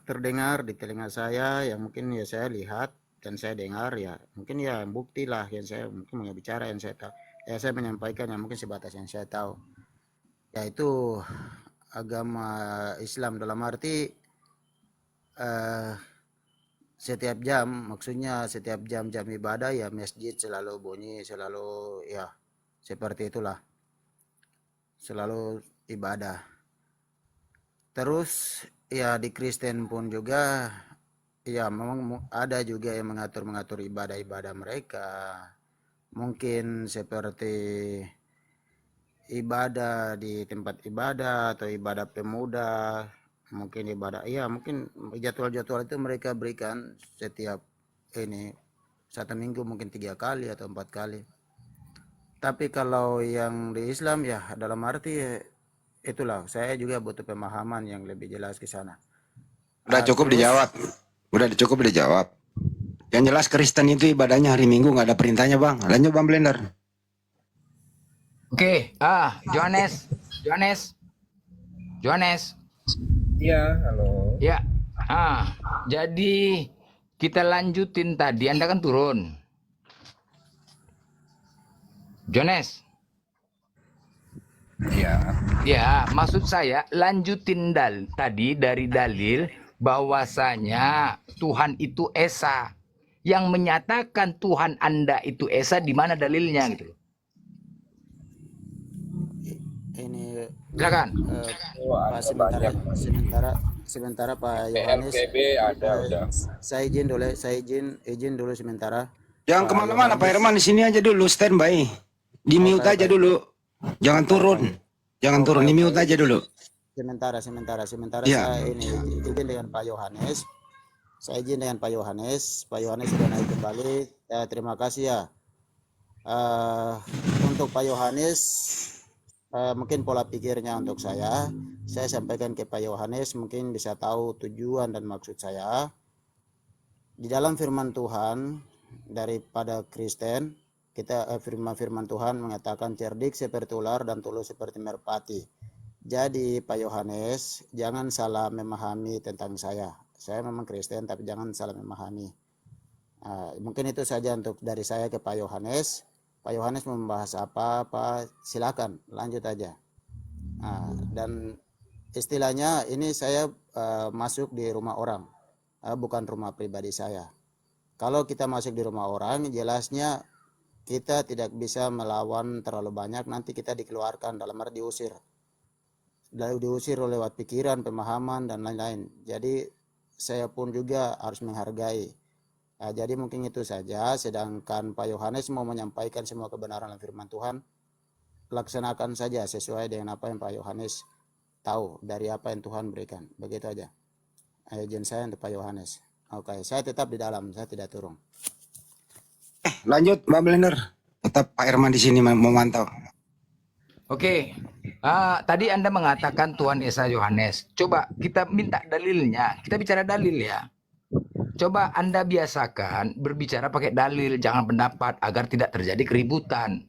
terdengar di telinga saya, yang mungkin ya saya lihat dan saya dengar ya, mungkin ya bukti lah yang saya mungkin bicara yang saya tahu, ya saya menyampaikan yang mungkin sebatas yang saya tahu, yaitu agama Islam dalam arti setiap jam, maksudnya setiap jam-jam ibadah ya masjid selalu bunyi, selalu ya seperti itulah, selalu ibadah. Terus ya di Kristen pun juga ya memang ada juga yang mengatur ibadah-ibadah mereka. Mungkin seperti ibadah di tempat ibadah atau ibadah pemuda, mungkin ibadah mungkin jadwal-jadwal itu mereka berikan setiap ini 1 minggu mungkin 3 kali atau 4 kali. Tapi kalau yang di Islam ya dalam arti itulah, saya juga butuh pemahaman yang lebih jelas ke sana. Udah cukup dijawab. Udah cukup dijawab. Yang jelas Kristen itu ibadahnya hari Minggu nggak ada perintahnya Bang. Lanjut Bang Blender. Oke. Johannes. Iya, halo. Ya. Jadi kita lanjutin tadi. Anda kan turun. Johannes. Iya. Ya, maksud saya lanjutin tadi dari dalil bahwasanya Tuhan itu Esa. Yang menyatakan Tuhan Anda itu Esa, di mana dalilnya gitu. Ini Silakan. Pak, sementara Pak Yohanes, udah. saya izin dulu sementara. Jangan Pak kemana-mana Pak Yohanes. Herman, di sini aja dulu standby. Di mute baik, aja baik. dulu. Jangan turun. Jangan turun, di mute aja dulu. Sementara Ya. saya ini izin dengan Pak Yohanes. Saya izin dengan Pak Yohanes. Pak Yohanes sudah naik kembali. Terima kasih ya. Untuk Pak Yohanes, mungkin pola pikirnya untuk saya sampaikan ke Pak Yohanes, mungkin bisa tahu tujuan dan maksud saya. Di dalam firman Tuhan daripada Kristen, kita firman Tuhan mengatakan cerdik seperti ular dan tulus seperti merpati. Jadi Pak Yohanes, jangan salah memahami tentang saya. Saya memang Kristen tapi jangan salah memahami. Mungkin itu saja untuk dari saya ke Pak Yohanes. Pak Yohanes membahas apa silakan lanjut aja. Dan istilahnya ini saya masuk di rumah orang, bukan rumah pribadi saya. Kalau kita masuk di rumah orang, jelasnya kita tidak bisa melawan terlalu banyak, nanti kita dikeluarkan, dalam arti diusir lewat pikiran, pemahaman dan lain-lain. Jadi saya pun juga harus menghargai. Jadi mungkin itu saja. Sedangkan Pak Yohanes mau menyampaikan semua kebenaran dalam firman Tuhan, laksanakan saja sesuai dengan apa yang Pak Yohanes tahu dari apa yang Tuhan berikan. Begitu aja. Izin saya untuk Pak Yohanes. Oke, saya tetap di dalam, saya tidak turun. Lanjut Mbak Blender. Tetap Pak Herman di sini memantau. Oke. Tadi Anda mengatakan Tuhan Esa Yohanes. Coba kita minta dalilnya. Kita bicara dalil ya. Coba Anda biasakan berbicara pakai dalil, jangan pendapat agar tidak terjadi keributan.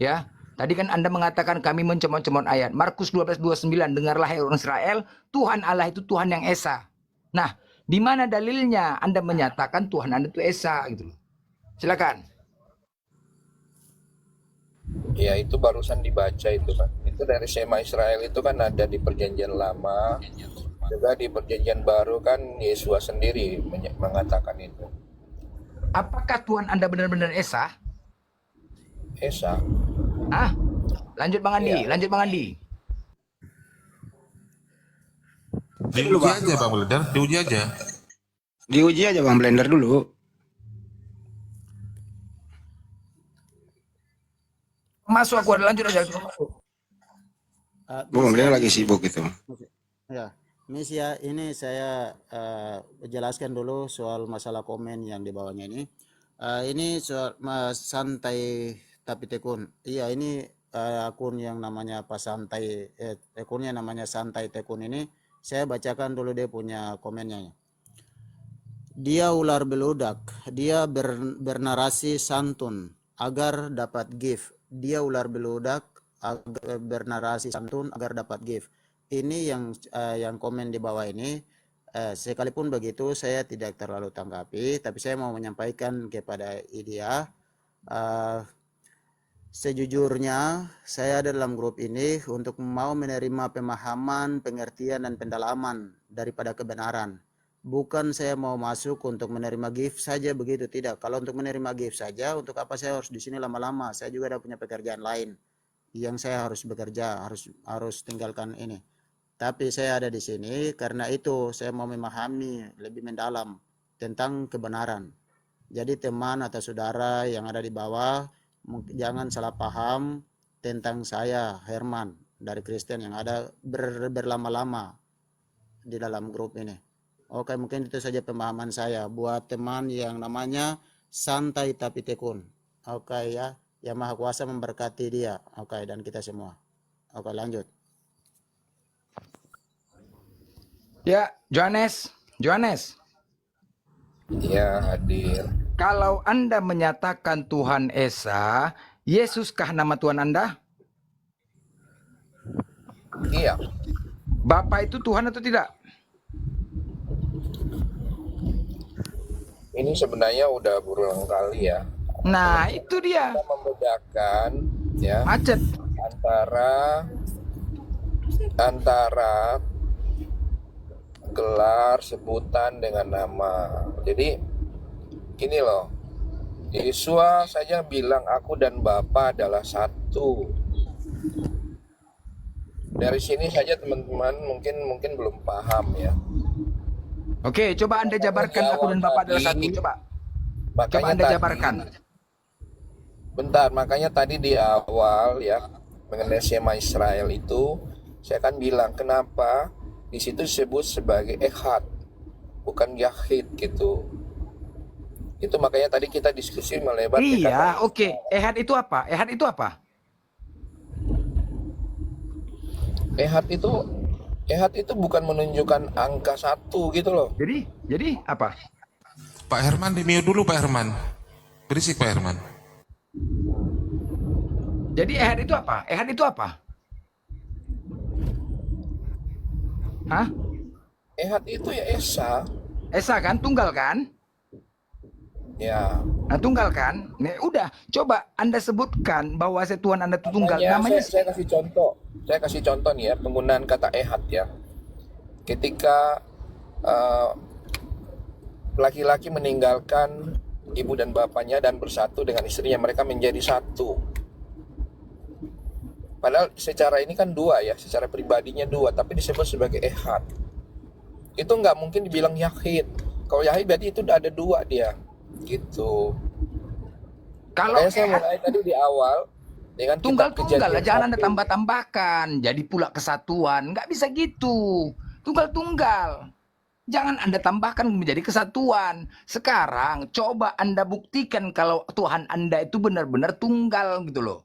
Ya. Tadi kan Anda mengatakan kami mencemooh-cemooh ayat. Markus 12:29, dengarlah hai orang Israel, Tuhan Allah itu Tuhan yang Esa. Nah, di mana dalilnya Anda menyatakan Tuhan Anda itu Esa gitu loh. Silakan. Ya itu barusan dibaca itu kan. Itu dari Shema Israel itu kan ada di Perjanjian Lama, juga di Perjanjian Baru kan Yesus sendiri mengatakan itu. Apakah Tuhan Anda benar-benar Esa? Esa. Lanjut Bang Andi, Iya. lanjut Bang Andi. Diuji aja Bang Blender, diuji aja. Diuji aja Bang Blender dulu. Masuk aku ada lanjut aja. Bang Blender lagi sibuk itu. Ya, Miss ya, ini saya jelaskan dulu soal masalah komen yang di bawahnya ini. Ini soal santai tapi tekun. Iya, ini akun yang namanya apa santai, akunnya namanya santai tekun ini. Saya bacakan dulu dia punya komennya. Dia ular beludak, dia bernarasi santun agar dapat gift. Dia ular beludak bernarasi santun agar dapat gift. Ini yang komen di bawah ini. Sekalipun begitu saya tidak terlalu tanggapi, tapi saya mau menyampaikan kepada dia. Sejujurnya saya ada dalam grup ini untuk mau menerima pemahaman, pengertian dan pendalaman daripada kebenaran. Bukan saya mau masuk untuk menerima gift saja begitu, tidak. Kalau untuk menerima gift saja, untuk apa saya harus di sini lama-lama? Saya juga ada punya pekerjaan lain yang saya harus bekerja, harus tinggalkan ini. Tapi saya ada di sini karena itu saya mau memahami lebih mendalam tentang kebenaran. Jadi teman atau saudara yang ada di bawah jangan salah paham tentang saya Herman dari Kristen yang ada berlama-lama di dalam grup ini. Oke, mungkin itu saja pemahaman saya buat teman yang namanya santai tapi tekun. Oke ya, yang Maha Kuasa memberkati dia. Oke, dan kita semua. Oke, lanjut. Ya, Johannes. Ya hadir. Kalau Anda menyatakan Tuhan Esa, Yesuskah nama Tuhan Anda? Iya. Bapa itu Tuhan atau tidak? Ini sebenarnya udah berulang kali ya. Nah, itu dia. Kita membedakan ya Macet. antara gelar, sebutan dengan nama. Jadi gini loh, Yesus saja bilang aku dan Bapa adalah satu. Dari sini saja teman-teman mungkin belum paham ya. Oke, coba Anda jabarkan aku dan Bapak adalah satu. Coba Anda jabarkan. Bentar, makanya tadi di awal ya mengenai Shema Israel itu saya kan bilang kenapa di situ disebut sebagai Echad, bukan Yahid gitu. Itu makanya tadi kita diskusi melebar. Iya, oke. Ehad itu apa? Ehad itu bukan menunjukkan angka 1 gitu loh. Jadi apa? Pak Herman di mute dulu Pak Herman. Berisik Pak Herman. Jadi ehad itu apa? Hah? Ehad itu ya Esa. Esa kan? Tunggal kan? Ya. Nah, tunggal kan? Nih, udah, coba Anda sebutkan bahwa Tuhan Anda itu tunggal. Namanya saya kasih contoh. Saya kasih contoh nih ya, penggunaan kata ehad ya. Ketika laki-laki meninggalkan ibu dan bapaknya dan bersatu dengan istrinya, mereka menjadi satu. Padahal secara ini kan dua ya, secara pribadinya dua, tapi disebut sebagai ehad. Itu nggak mungkin dibilang yahid. Kalau yahid berarti itu ada dua dia. Gitu. Kalau saya mulai tadi di awal dengan tunggal-tunggal lah, jangan Anda tambah-tambahkan jadi pula kesatuan, nggak bisa gitu. Tunggal-tunggal, jangan Anda tambahkan menjadi kesatuan. Sekarang coba Anda buktikan kalau Tuhan Anda itu benar-benar tunggal gitu loh.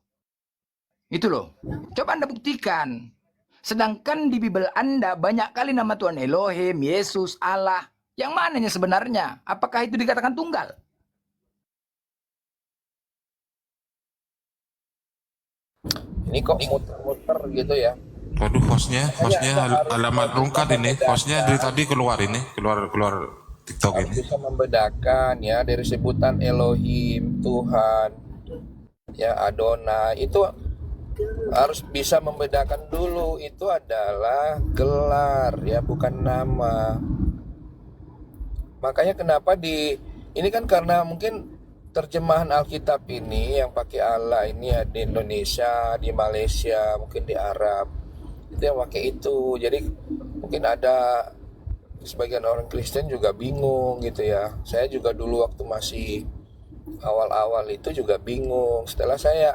Itu loh. Coba Anda buktikan. Sedangkan di Bible Anda banyak kali nama Tuhan Elohim, Yesus, Allah. Yang mananya sebenarnya? Apakah itu dikatakan tunggal? Ini kok muter-muter gitu ya. Waduh, hostnya alamat rungkat ini. Hostnya dari tadi keluar TikTok Harus ini. bisa membedakan ya dari sebutan Elohim, Tuhan, ya Adonai, itu harus bisa membedakan dulu, itu adalah gelar ya, bukan nama. Makanya kenapa ini kan karena mungkin terjemahan Alkitab ini yang pakai Allah ini ya di Indonesia, di Malaysia, mungkin di Arab, itu yang pakai itu. Jadi mungkin ada sebagian orang Kristen juga bingung gitu ya. Saya juga dulu waktu masih awal-awal itu juga bingung. Setelah saya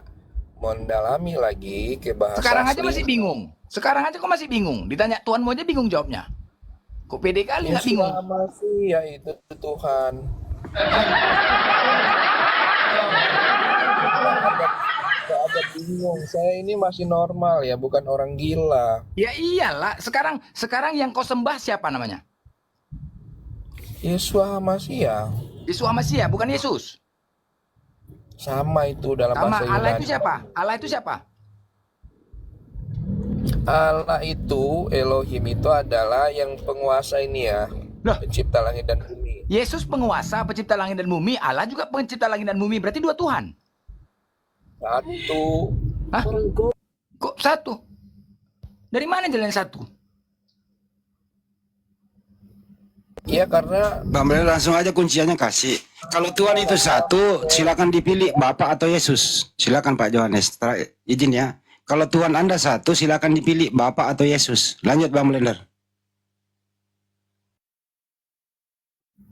mendalami lagi ke bahasa Sekarang aja asli, masih bingung. Sekarang aja kok masih bingung. Ditanya Tuhanmu aja bingung jawabnya. Kok pede kali nggak bingung? Yeshua Masih ya itu Tuhan. Gak ada bingung. Saya ini masih normal ya, bukan orang gila. Ya iyalah. Sekarang yang kau sembah siapa namanya? Yeshua Masih ya. Yeshua Masih, bukan Yesus. Sama itu dalam Sama bahasa Allah Yunani. itu siapa? Allah itu siapa? Allah itu, Elohim itu adalah yang penguasa ini ya, Loh. pencipta langit dan bumi. Yesus penguasa, pencipta langit dan bumi. Allah juga pencipta langit dan bumi. Berarti dua Tuhan. Satu. Hah? Kok satu? Dari mana jalan satu? Iya karena Bang Bel, langsung aja kunciannya kasih. Kalau Tuhan itu satu, silakan dipilih Bapak atau Yesus. Silakan Pak Johannes. Izin ya. Kalau Tuhan Anda satu, silakan dipilih Bapak atau Yesus. Lanjut Bang Blender.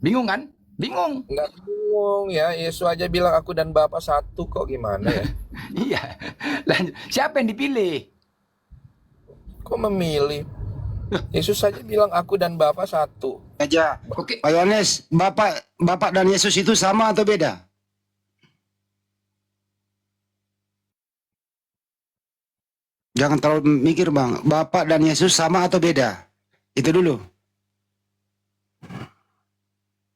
Bingung kan? Bingung. nggak bingung ya, Yesus aja bilang aku dan Bapa satu kok, gimana ya? Iya. Lanjut. Siapa yang dipilih? Kok memilih? Yesus saja bilang aku dan Bapa satu. Aja. Oke. Pak Yohanes, Bapak dan Yesus itu sama atau beda? Jangan terlalu mikir Bang. Bapak dan Yesus sama atau beda? Itu dulu.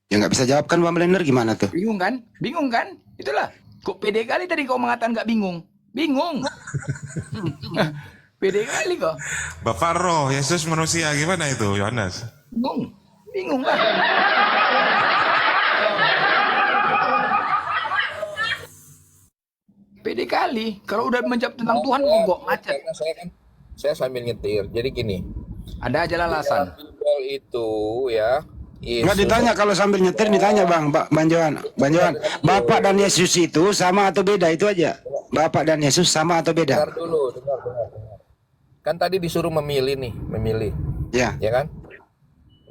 Ya nggak bisa jawab kan Bang Blender, gimana tuh? Bingung kan? Bingung kan? Itulah. Kok pede kali tadi kau mengatakan nggak bingung? Bingung. Pede kali kok. Bapak roh, Yesus manusia, gimana itu Yohanes? Bingung. Bingung lah. Pede kali. Kalau udah menjawab tentang Tuhan mogok macet. Karena saya sambil nyetir. Jadi gini, Ada aja alasan. Bible itu ya, Nggak Yesus ditanya kalau sambil nyetir ditanya Bang Johan. Bapak dan Yesus itu sama atau beda, itu aja. Bapak dan Yesus sama atau beda? dengar dulu, dengar. Kan tadi disuruh memilih nih, memilih, Ya. ya kan?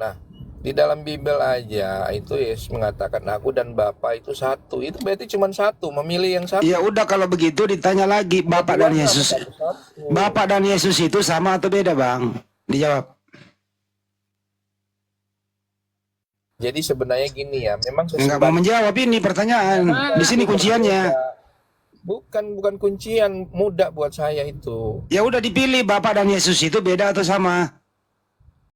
Nah, di dalam Bible aja itu Yesus mengatakan aku dan Bapa itu satu. Itu berarti cuma satu, memilih yang satu. Ya udah kalau begitu ditanya lagi Bapak dan Yesus. Bapak dan Yesus itu sama atau beda, Bang? Dijawab. Jadi sebenarnya gini ya, memang Enggak mau menjawab ini pertanyaan. Di sini kunciannya. bukan kuncian, mudah buat saya itu. Ya udah dipilih Bapak dan Yesus itu beda atau sama?